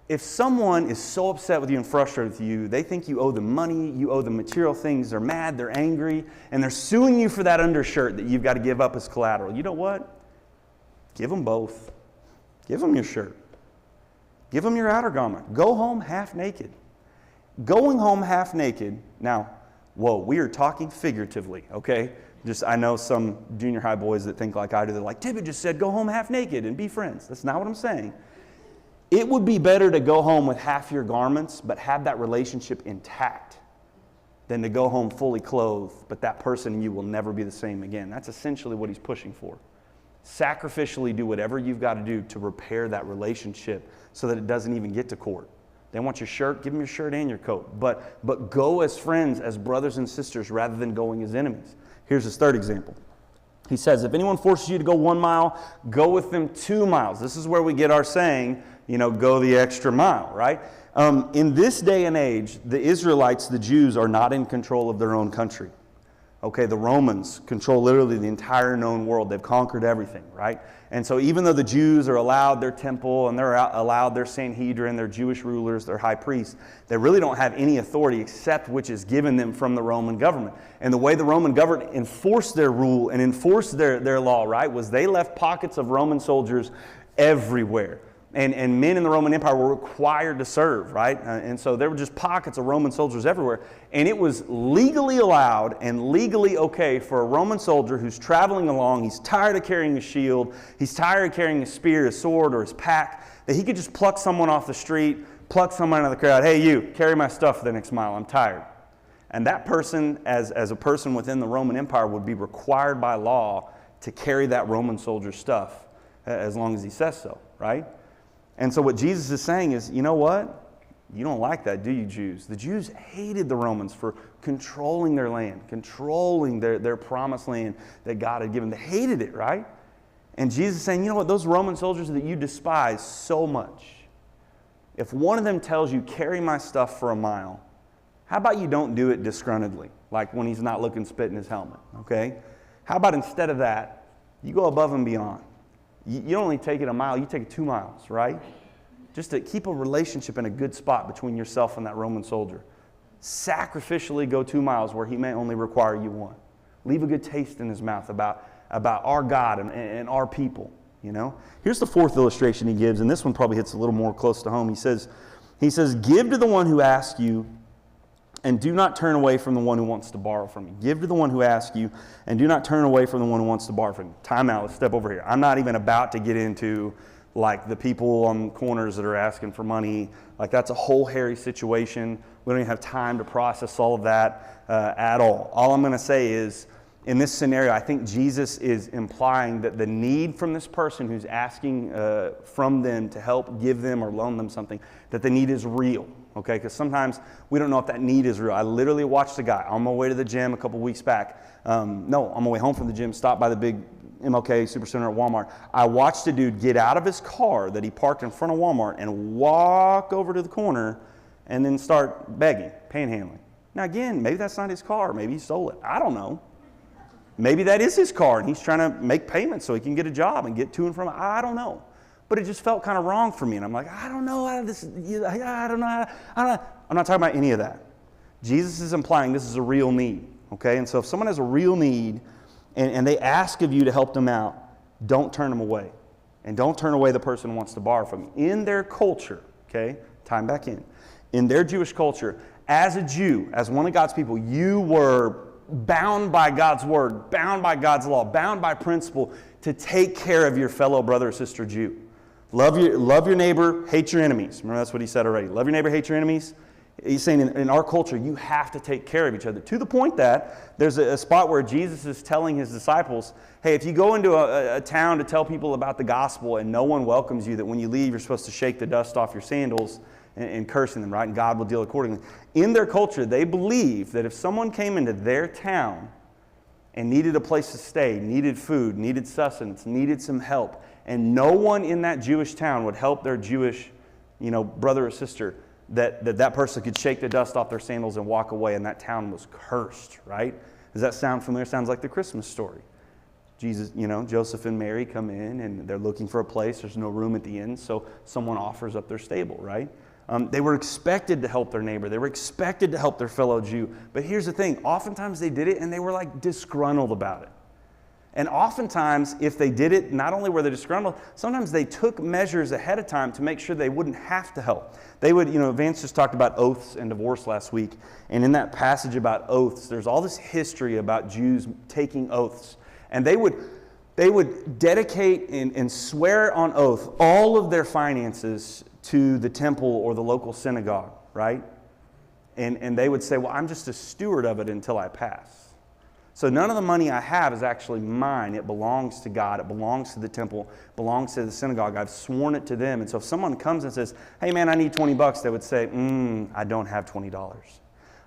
Speaker 3: If someone is so upset with you and frustrated with you, they think you owe them money, you owe them material things, they're mad, they're angry, and they're suing you for that undershirt that you've got to give up as collateral. You know what? Give them both. Give them your shirt. Give them your outer garment. Go home half naked. Going home half naked, now, whoa, we are talking figuratively, okay? I know some junior high boys that think like I do. They're like, Tibbet just said go home half naked and be friends. That's not what I'm saying. It would be better to go home with half your garments but have that relationship intact than to go home fully clothed, but that person and you will never be the same again. That's essentially what he's pushing for. Sacrificially do whatever you've got to do to repair that relationship so that it doesn't even get to court. They want your shirt, give them your shirt and your coat. But go as friends, as brothers and sisters, rather than going as enemies. Here's his third example. He says, if anyone forces you to go 1 mile, go with them 2 miles. This is where we get our saying, go the extra mile, right? In this day and age, the Israelites, the Jews, are not in control of their own country. Okay, the Romans control literally the entire known world. They've conquered everything, right? And so even though the Jews are allowed their temple and they're allowed their Sanhedrin, their Jewish rulers, their high priests, they really don't have any authority except which is given them from the Roman government. And the way the Roman government enforced their rule and enforced their law, right, was they left pockets of Roman soldiers everywhere. And men in the Roman Empire were required to serve, right? And so there were just pockets of Roman soldiers everywhere. And it was legally allowed and legally okay for a Roman soldier who's traveling along, he's tired of carrying a shield, he's tired of carrying a spear, a sword, or his pack, that he could just pluck someone off the street, pluck someone out of the crowd, hey you, carry my stuff for the next mile, I'm tired. And that person, as a person within the Roman Empire, would be required by law to carry that Roman soldier's stuff as long as he says so, right? And so what Jesus is saying is, you know what? You don't like that, do you, Jews? The Jews hated the Romans for controlling their land, controlling their promised land that God had given. They hated it, right? And Jesus is saying, you know what? Those Roman soldiers that you despise so much, if one of them tells you, carry my stuff for 1 mile, how about you don't do it disgruntledly, like when he's not looking spit in his helmet, okay? How about instead of that, you go above and beyond? You don't only take it 1 mile, you take it 2 miles, right? Just to keep a relationship in a good spot between yourself and that Roman soldier. Sacrificially go 2 miles where he may only require you 1. Leave a good taste in his mouth about our God and our people, Here's the fourth illustration he gives, and this one probably hits a little more close to home. He says, give to the one who asks you, and do not turn away from the one who wants to borrow from you. Give to the one who asks you, and do not turn away from the one who wants to borrow from you. Time out, let's step over here. I'm not even about to get into like the people on corners that are asking for money. Like that's a whole hairy situation. We don't even have time to process all of that at all. All I'm going to say is, in this scenario, I think Jesus is implying that the need from this person who's asking from them to help give them or loan them something, that the need is real. Okay, because sometimes we don't know if that need is real. I literally watched a guy on my way to the gym a couple weeks back. On my way home from the gym, stopped by the big MLK Supercenter at Walmart. I watched a dude get out of his car that he parked in front of Walmart and walk over to the corner and then start begging, panhandling. Now again, maybe that's not his car. Maybe he stole it. I don't know. Maybe that is his car and he's trying to make payments so he can get a job and get to and from it. I don't know. But it just felt kind of wrong for me. And I'm like, I don't know. I don't know. I'm not talking about any of that. Jesus is implying this is a real need. Okay? And so if someone has a real need and they ask of you to help them out, don't turn them away. And don't turn away the person who wants to borrow from you. In their culture, okay? Time back in their Jewish culture, as a Jew, as one of God's people, you were bound by God's word, bound by God's law, bound by principle to take care of your fellow brother or sister Jew. Love your neighbor, hate your enemies. Remember, that's what he said already. Love your neighbor, hate your enemies. He's saying in our culture, you have to take care of each other. To the point that there's a spot where Jesus is telling his disciples, hey, if you go into a town to tell people about the gospel and no one welcomes you, that when you leave, you're supposed to shake the dust off your sandals and cursing them, right? And God will deal accordingly. In their culture, they believe that if someone came into their town and needed a place to stay, needed food, needed sustenance, needed some help, and no one in that Jewish town would help their Jewish, brother or sister, that person could shake the dust off their sandals and walk away, and that town was cursed, right? Does that sound familiar? Sounds like the Christmas story. Jesus, Joseph and Mary come in, and they're looking for a place. There's no room at the inn, so someone offers up their stable, right? They were expected to help their neighbor. They were expected to help their fellow Jew. But here's the thing. Oftentimes they did it, and they were like disgruntled about it. And oftentimes, if they did it, not only were they disgruntled, sometimes they took measures ahead of time to make sure they wouldn't have to help. They would, Vance just talked about oaths and divorce last week. And in that passage about oaths, there's all this history about Jews taking oaths. And they would dedicate and swear on oath all of their finances to the temple or the local synagogue, right? And they would say, well, I'm just a steward of it until I pass. So none of the money I have is actually mine. It belongs to God. It belongs to the temple. It belongs to the synagogue. I've sworn it to them. And so if someone comes and says, hey man, I need $20, they would say, I don't have $20.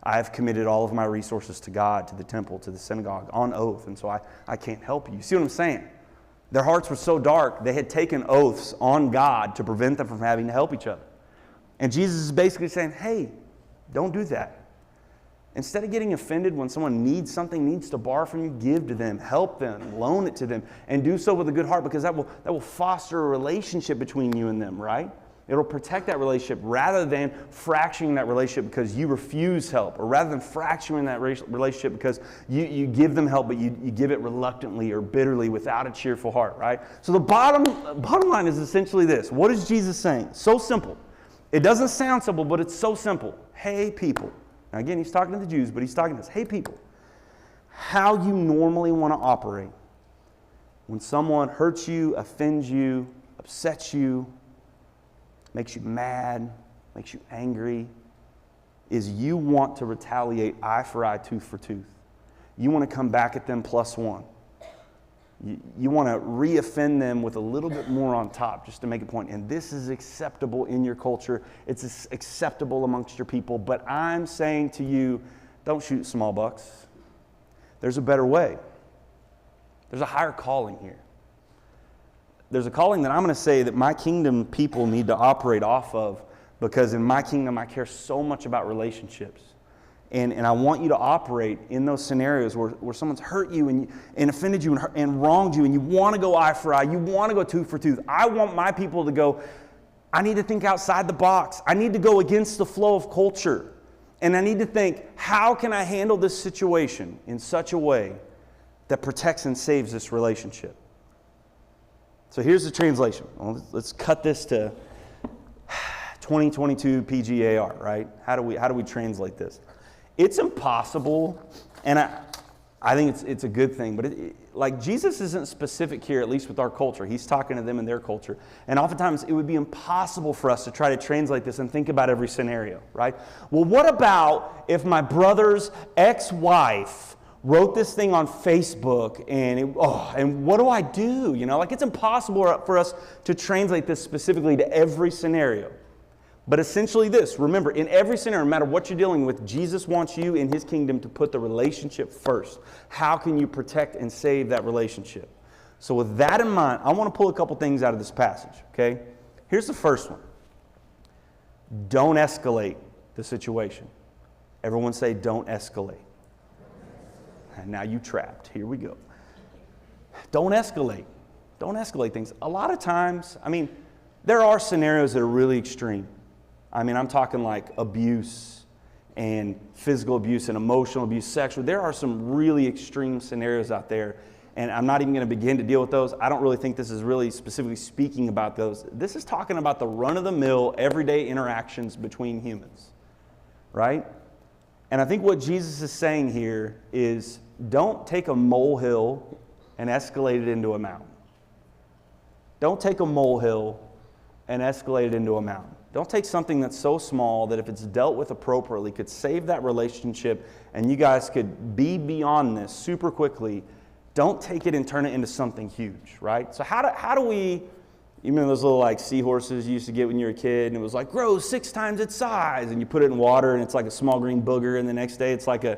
Speaker 3: I've committed all of my resources to God, to the temple, to the synagogue on oath. And so I can't help you. See what I'm saying? Their hearts were so dark, they had taken oaths on God to prevent them from having to help each other. And Jesus is basically saying, hey, don't do that. Instead of getting offended when someone needs something, needs to borrow from you, give to them, help them, loan it to them, and do so with a good heart, because that will foster a relationship between you and them, right? It'll protect that relationship rather than fracturing that relationship because you refuse help, or rather than fracturing that relationship because you give them help, but you give it reluctantly or bitterly without a cheerful heart, right? So the bottom line is essentially this. What is Jesus saying? So simple. It doesn't sound simple, but it's so simple. Hey, people. Now again, he's talking to the Jews, but he's talking to us. Hey, people. How you normally want to operate when someone hurts you, offends you, upsets you, makes you mad, makes you angry, is you want to retaliate eye for eye, tooth for tooth. You want to come back at them +1. You want to re-offend them with a little bit more on top just to make a point. And this is acceptable in your culture. It's acceptable amongst your people. But I'm saying to you, don't shoot small bucks. There's a better way. There's a higher calling here. There's a calling that I'm going to say that my kingdom people need to operate off of, because in my kingdom I care so much about relationships. And I want you to operate in those scenarios where someone's hurt you and offended you and wronged you, and you want to go eye for eye, you want to go tooth for tooth. I want my people to go, I need to think outside the box. I need to go against the flow of culture. And I need to think, how can I handle this situation in such a way that protects and saves this relationship? So here's the translation. Well, let's cut this to 2022 PGAR, right? How do we translate this? It's impossible, and I think it's a good thing, but like Jesus isn't specific here, at least with our culture. He's talking to them in their culture. And oftentimes it would be impossible for us to try to translate this and think about every scenario, right? Well, what about if my brother's ex-wife wrote this thing on Facebook and what do I do? It's impossible for us to translate this specifically to every scenario. But essentially this, remember, in every scenario, no matter what you're dealing with, Jesus wants you in his kingdom to put the relationship first. How can you protect and save that relationship? So with that in mind, I want to pull a couple things out of this passage, okay? Here's the first one. Don't escalate the situation. Everyone say, don't escalate. And now you trapped. Here we go. Don't escalate. Don't escalate things. A lot of times, there are scenarios that are really extreme. I'm talking like abuse and physical abuse and emotional abuse, sexual. There are some really extreme scenarios out there, and I'm not even going to begin to deal with those. I don't really think this is really specifically speaking about those. This is talking about the run-of-the-mill, everyday interactions between humans, right? And I think what Jesus is saying here is don't take a molehill and escalate it into a mountain. Don't take a molehill and escalate it into a mountain. Don't take something that's so small that if it's dealt with appropriately could save that relationship and you guys could be beyond this super quickly. Don't take it and turn it into something huge, right? So how do we, you remember those little like seahorses you used to get when you were a kid and it was like grows 6 times its size and you put it in water and it's like a small green booger and the next day it's like a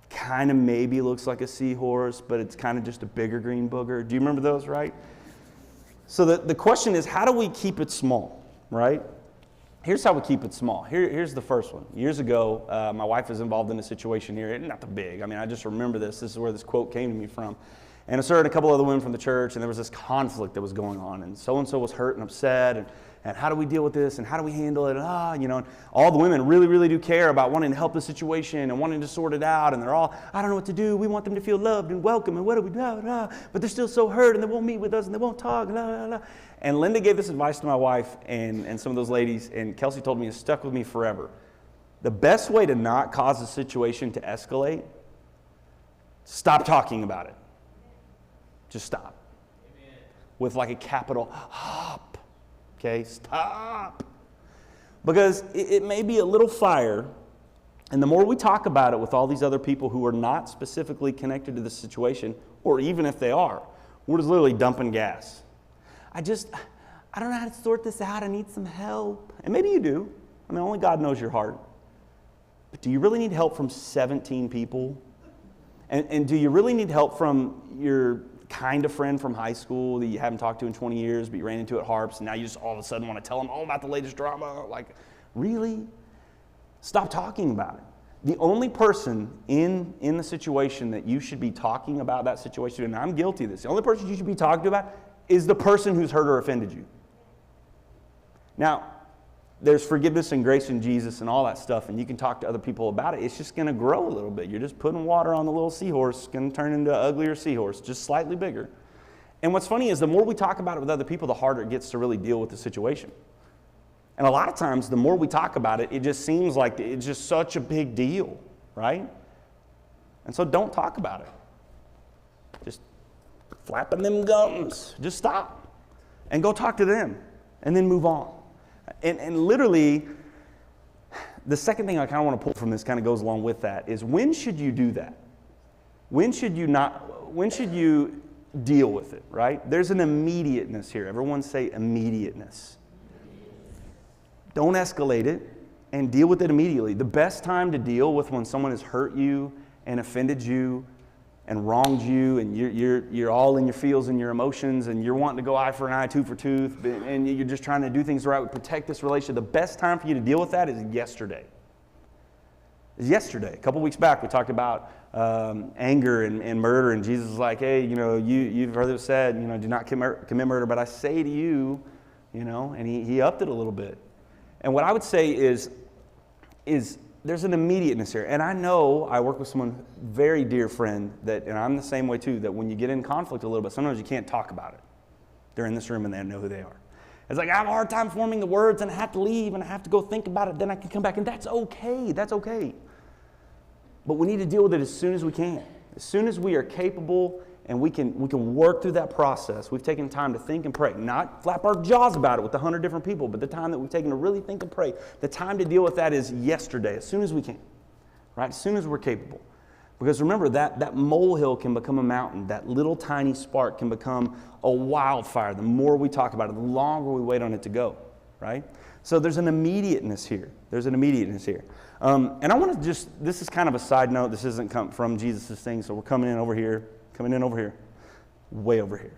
Speaker 3: kind of maybe looks like a seahorse but it's kind of just a bigger green booger. Do you remember those, right? So the question is, how do we keep it small, right? Here's how we keep it small. Here's the first one. Years ago, my wife was involved in a situation here. Not the big. I just remember this. This is where this quote came to me from. And I started a couple other women from the church, and there was this conflict that was going on. And so-and-so was hurt and upset, and how do we deal with this, and how do we handle it? And all the women really, really do care about wanting to help the situation and wanting to sort it out. And they're all, I don't know what to do. We want them to feel loved and welcome, and what do we do? But they're still so hurt, and they won't meet with us, and they won't talk. And Linda gave this advice to my wife and some of those ladies, and Kelsey told me it stuck with me forever. The best way to not cause a situation to escalate, stop talking about it. Just stop. Amen. With like a capital stop. Okay, stop. Because it may be a little fire, and the more we talk about it with all these other people who are not specifically connected to the situation, or even if they are, we're just literally dumping gas. I don't know how to sort this out. I need some help. And maybe you do. Only God knows your heart. But do you really need help from 17 people? And do you really need help from your kind of friend from high school that you haven't talked to in 20 years, but you ran into at Harps, and now you just all of a sudden want to tell them all about the latest drama? Like, really? Stop talking about it. The only person in the situation that you should be talking about that situation, and I'm guilty of this, the only person you should be talking to about is the person who's hurt or offended you. Now, there's forgiveness and grace in Jesus and all that stuff, and you can talk to other people about it. It's just going to grow a little bit. You're just putting water on the little seahorse. It's going to turn into an uglier seahorse, just slightly bigger. And what's funny is the more we talk about it with other people, the harder it gets to really deal with the situation. And a lot of times, the more we talk about it, it just seems like it's just such a big deal, right? And so don't talk about it. Just flapping them gums. Just stop and go talk to them and then move on. And literally, the second thing I kind of want to pull from this kind of goes along with that is when should you do that? When should you deal with it, right? There's an immediateness here. Everyone say immediateness. Don't escalate it and deal with it immediately. The best time to deal with when someone has hurt you and offended you and wronged you, and you're all in your feels and your emotions, and you're wanting to go eye for an eye, tooth for tooth, and you're just trying to do things the right way, protect this relationship. The best time for you to deal with that is yesterday. A couple weeks back, we talked about anger and murder, and Jesus was like, hey, you've heard it said, do not commit murder, but I say to you, and he upped it a little bit. And what I would say is there's an immediateness here. And I know I work with someone, very dear friend, and I'm the same way too, that when you get in conflict a little bit, sometimes you can't talk about it. They're in this room and they know who they are. It's like, I have a hard time forming the words and I have to leave and I have to go think about it, then I can come back, and that's okay. That's okay. But we need to deal with it as soon as we can. As soon as we are capable and we can work through that process. We've taken time to think and pray. Not flap our jaws about it with 100 different people, but the time that we've taken to really think and pray. The time to deal with that is yesterday, as soon as we can. Right? As soon as we're capable. Because remember, that molehill can become a mountain. That little tiny spark can become a wildfire. The more we talk about it, the longer we wait on it to go. Right? So there's an immediateness here. And I want to this is kind of a side note. This isn't come from Jesus' thing, so we're coming in over here, way over here.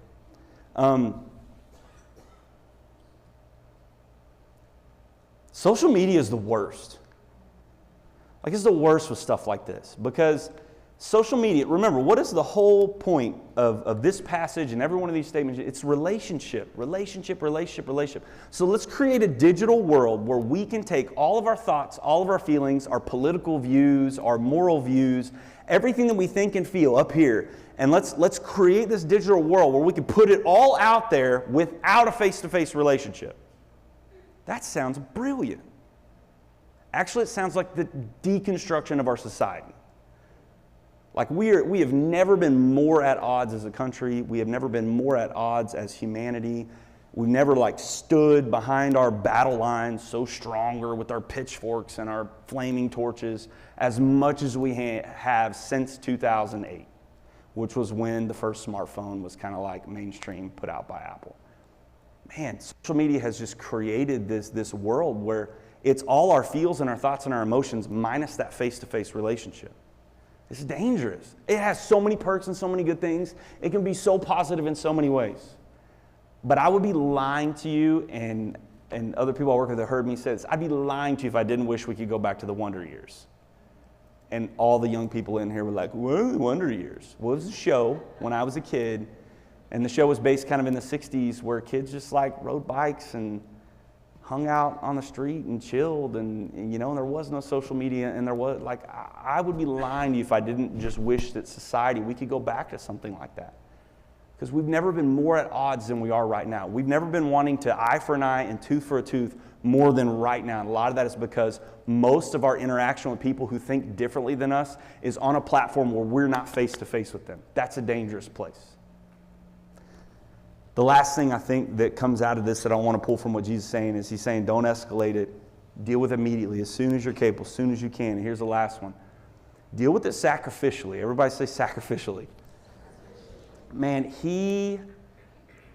Speaker 3: Social media is the worst. Like, it's the worst with stuff like this, because social media, remember, what is the whole point of this passage and every one of these statements? It's relationship. So let's create a digital world where we can take all of our thoughts, all of our feelings, our political views, our moral views, everything that we think and feel up here, and let's create this digital world where we can put it all out there without a face-to-face relationship. That sounds brilliant. Actually, it sounds like the deconstruction of our society. Like, we have never been more at odds as a country. We have never been more at odds as humanity. We've never stood behind our battle lines so stronger with our pitchforks and our flaming torches as much as we have since 2008, which was when the first smartphone was kind of mainstream, put out by Apple. Man, social media has just created this world where it's all our feels and our thoughts and our emotions minus that face-to-face relationship. It's dangerous. It has so many perks and so many good things. It can be so positive in so many ways. But I would be lying to you, and other people I work with that heard me say this, I'd be lying to you if I didn't wish we could go back to the Wonder Years. And all the young people in here were like, what are the Wonder Years? Well, it was a show when I was a kid, and the show was based kind of in the 60s where kids just rode bikes and hung out on the street and chilled, and there was no social media, and there was, I would be lying to you if I didn't just wish that society, we could go back to something like that. Because we've never been more at odds than we are right now. We've never been wanting to eye for an eye and tooth for a tooth more than right now. And a lot of that is because most of our interaction with people who think differently than us is on a platform where we're not face to face with them. That's a dangerous place. The last thing I think that comes out of this that I want to pull from what Jesus is saying is he's saying, don't escalate it. Deal with it immediately, as soon as you're capable, as soon as you can. And here's the last one. Deal with it sacrificially. Everybody say sacrificially. Man,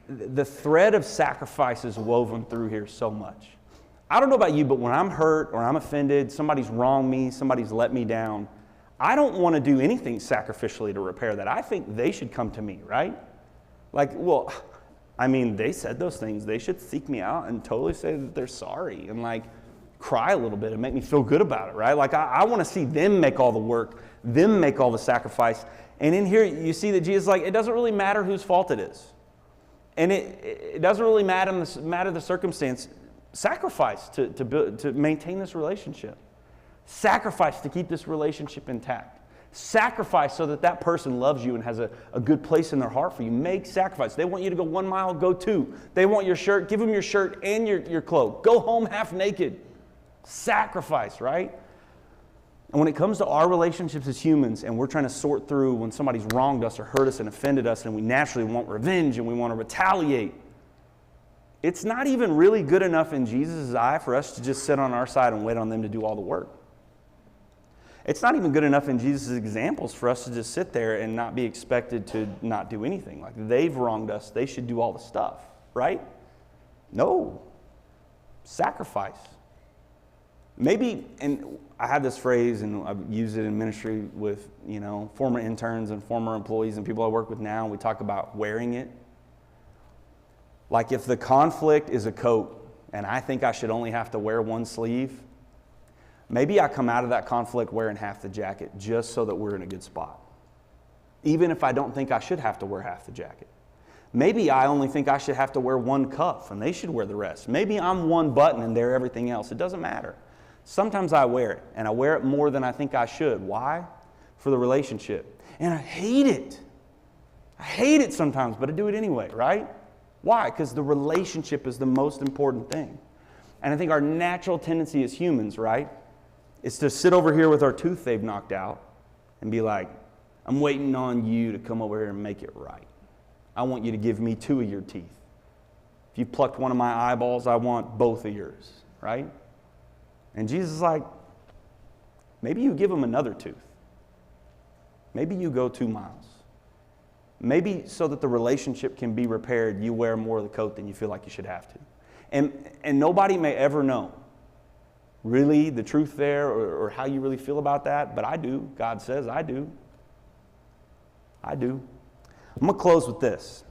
Speaker 3: the thread of sacrifice is woven through here so much. I don't know about you, but when I'm hurt or I'm offended, somebody's wronged me, somebody's let me down, I don't want to do anything sacrificially to repair that. I think they should come to me, right? They said those things. They should seek me out and totally say that they're sorry and cry a little bit and make me feel good about it, right? I want to see them make all the work, them make all the sacrifice. And in here, you see that Jesus it doesn't really matter whose fault it is. And it doesn't really matter the circumstance. Sacrifice to maintain this relationship. Sacrifice to keep this relationship intact. Sacrifice so that person loves you and has a good place in their heart for you. Make sacrifice. They want you to go 1 mile, go 2. They want your shirt, give them your shirt and your cloak. Go home half naked. Sacrifice, right? And when it comes to our relationships as humans, and we're trying to sort through when somebody's wronged us or hurt us and offended us, and we naturally want revenge and we want to retaliate, it's not even really good enough in Jesus' eye for us to just sit on our side and wait on them to do all the work. It's not even good enough in Jesus' examples for us to just sit there and not be expected to not do anything. They've wronged us, they should do all the stuff, right? No. Sacrifice. Maybe, and I have this phrase, and I've used it in ministry with, former interns and former employees and people I work with now, and we talk about wearing it. If the conflict is a coat, and I think I should only have to wear one sleeve, maybe I come out of that conflict wearing half the jacket just so that we're in a good spot. Even if I don't think I should have to wear half the jacket. Maybe I only think I should have to wear one cuff and they should wear the rest. Maybe I'm one button and they're everything else. It doesn't matter. Sometimes I wear it, and I wear it more than I think I should. Why? For the relationship. And I hate it. I hate it sometimes, but I do it anyway, right? Why? Because the relationship is the most important thing. And I think our natural tendency as humans, right, is to sit over here with our tooth they've knocked out and be like, I'm waiting on you to come over here and make it right. I want you to give me 2 of your teeth. If you plucked one of my eyeballs, I want both of yours, right? And Jesus is like, maybe you give them another tooth. Maybe you go 2 miles. Maybe so that the relationship can be repaired, you wear more of the coat than you feel like you should have to. And nobody may ever know really the truth there or how you really feel about that, but I do. God says I do. I do. I'm going to close with this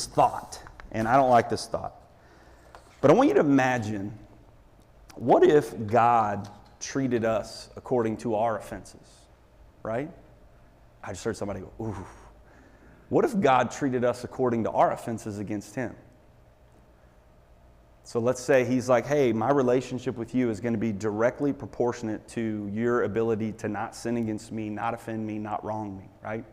Speaker 3: thought, and I don't like this thought. But I want you to imagine what if God treated us according to our offenses, right? I just heard somebody go, ooh. What if God treated us according to our offenses against him? So let's say he's like, hey, my relationship with you is going to be directly proportionate to your ability to not sin against me, not offend me, not wrong me, right?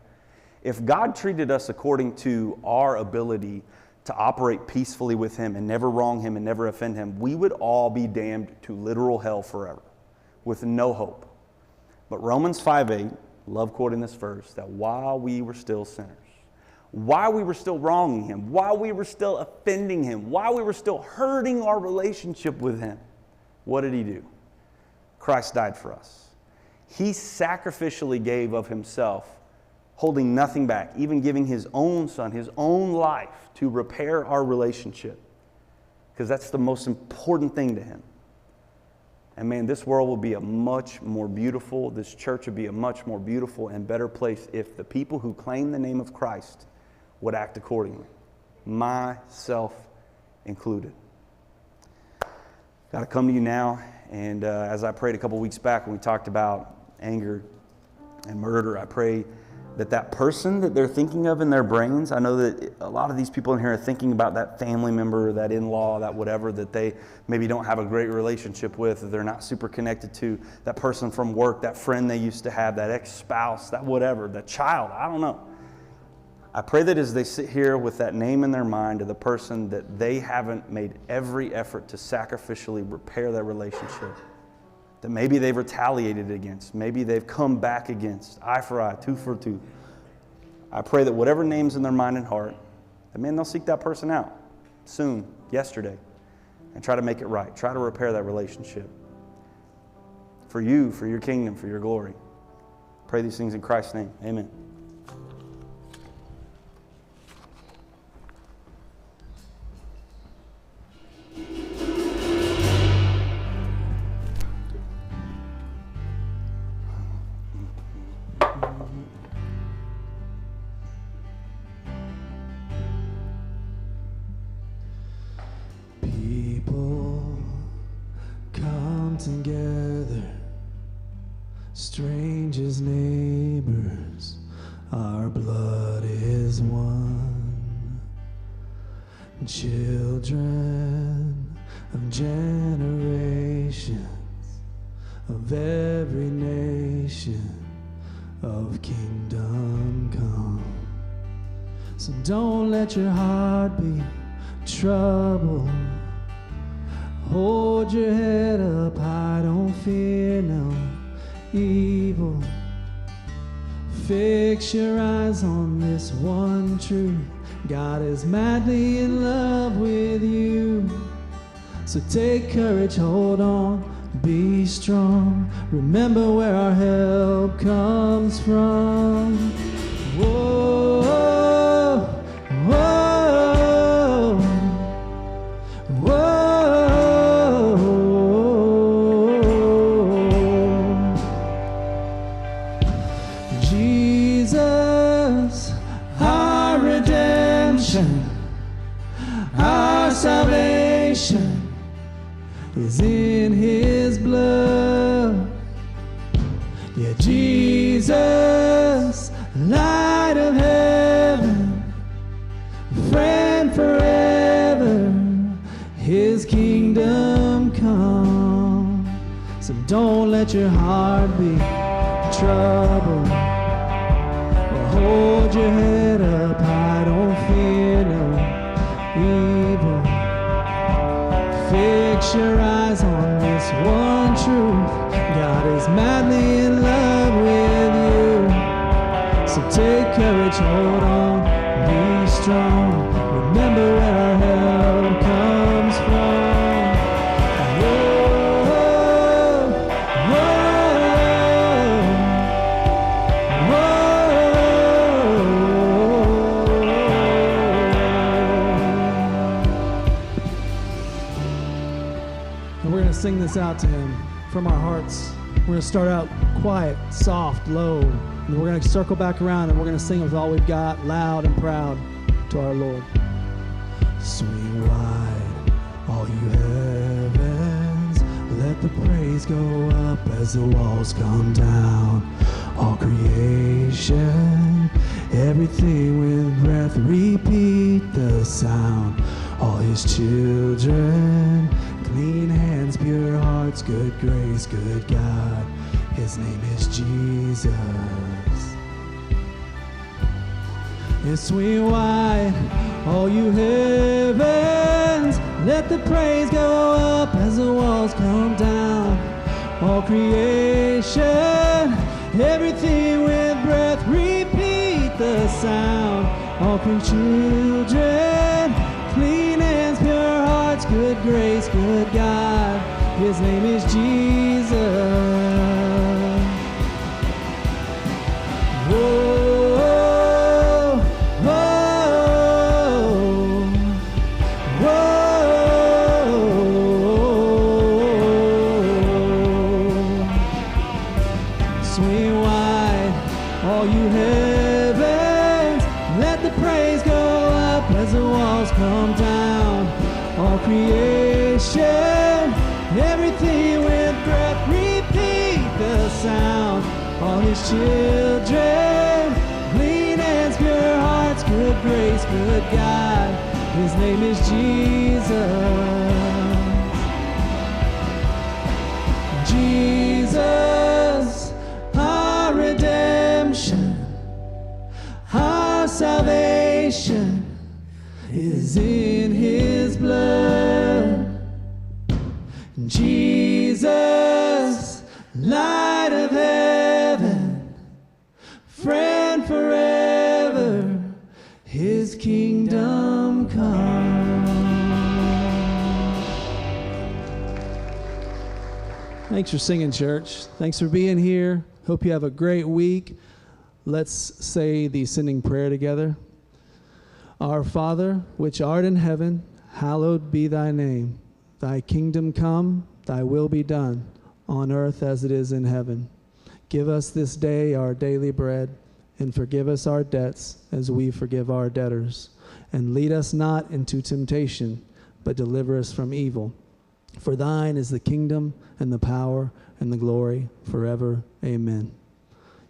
Speaker 3: If God treated us according to our ability to operate peacefully with him and never wrong him and never offend him, we would all be damned to literal hell forever with no hope. But Romans 5:8, love quoting this verse, that while we were still sinners, while we were still wronging him, while we were still offending him, while we were still hurting our relationship with him, what did he do? Christ died for us. He sacrificially gave of himself, holding nothing back, even giving his own son, his own life to repair our relationship, because that's the most important thing to him. And man, this world will be a much more beautiful, this church would be a much more beautiful and better place if the people who claim the name of Christ would act accordingly, myself included. Got to come to you now, and as I prayed a couple weeks back when we talked about anger and murder, I pray that that person that they're thinking of in their brains, I know that a lot of these people in here are thinking about that family member, that in-law, that whatever, that they maybe don't have a great relationship with, that they're not super connected to, that person from work, that friend they used to have, that ex-spouse, that whatever, that child, I don't know. I pray that as they sit here with that name in their mind of the person that they haven't made every effort to sacrificially repair that relationship, that maybe they've retaliated against, maybe they've come back against, eye for eye, tooth for tooth. I pray that whatever name's in their mind and heart, that man, they'll seek that person out soon, yesterday, and try to make it right. Try to repair that relationship. For you, for your kingdom, for your glory. Pray these things in Christ's name. Amen.
Speaker 1: Together, strangers, neighbors, our blood is one. Children of generations, of every nation, of kingdom come. So don't let your heart be troubled. Hold your head up high, don't fear no evil. Fix your eyes on this one truth. God is madly in love with you. So take courage, hold on, be strong. Remember where our help comes from. Whoa, whoa, whoa. Our salvation is in his blood. Yeah, Jesus, light of heaven, friend forever, his kingdom come. So don't let your heart be troubled, or hold your head up high, don't fear no evil. Fix your eyes on this one truth. God is madly in love with you. So take courage, hold on, be strong. Remember where our help comes from. Whoa, whoa, whoa. And we're going to sing this out to him from our hearts. We're going to start out quiet, soft, low, and we're going to circle back around and we're going to sing with all we've got, loud and proud, to our Lord. Swing wide, all you heavens, Let the praise go up as the walls come down. All creation, everything with breath, repeat the sound. All his children, clean hands, pure hearts, good grace, good God. His name is Jesus. It's swing wide, all you heavens, let the praise go up as the walls come down. All creation, everything with breath, repeat the sound. All children, clean hands, pure hearts, good grace, good God. His name is Jesus. Whoa, whoa, whoa. Swing wide, all you heavens, let the praise go up as the walls come down. All creation, everything with breath, repeat the sound. All his children, clean hands, pure hearts, good grace, good God. His name is Jesus. Jesus, our redemption, our salvation is in his blood. Jesus, light of heaven, friend forever, his kingdom come. Thanks for singing, church. Thanks for being here. Hope you have a great week. Let's say the sending prayer together. Our Father, which art in heaven, hallowed be thy name. Thy kingdom come, thy will be done, on earth as it is in heaven. Give us this day our daily bread, and forgive us our debts as we forgive our debtors. And lead us not into temptation, but deliver us from evil. For thine is the kingdom and the power and the glory forever. Amen.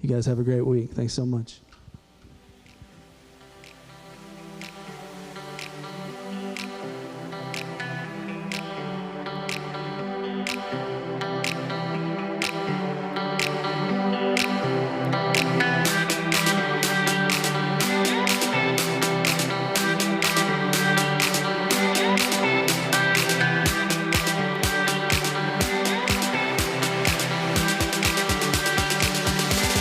Speaker 1: You guys have a great week. Thanks so much.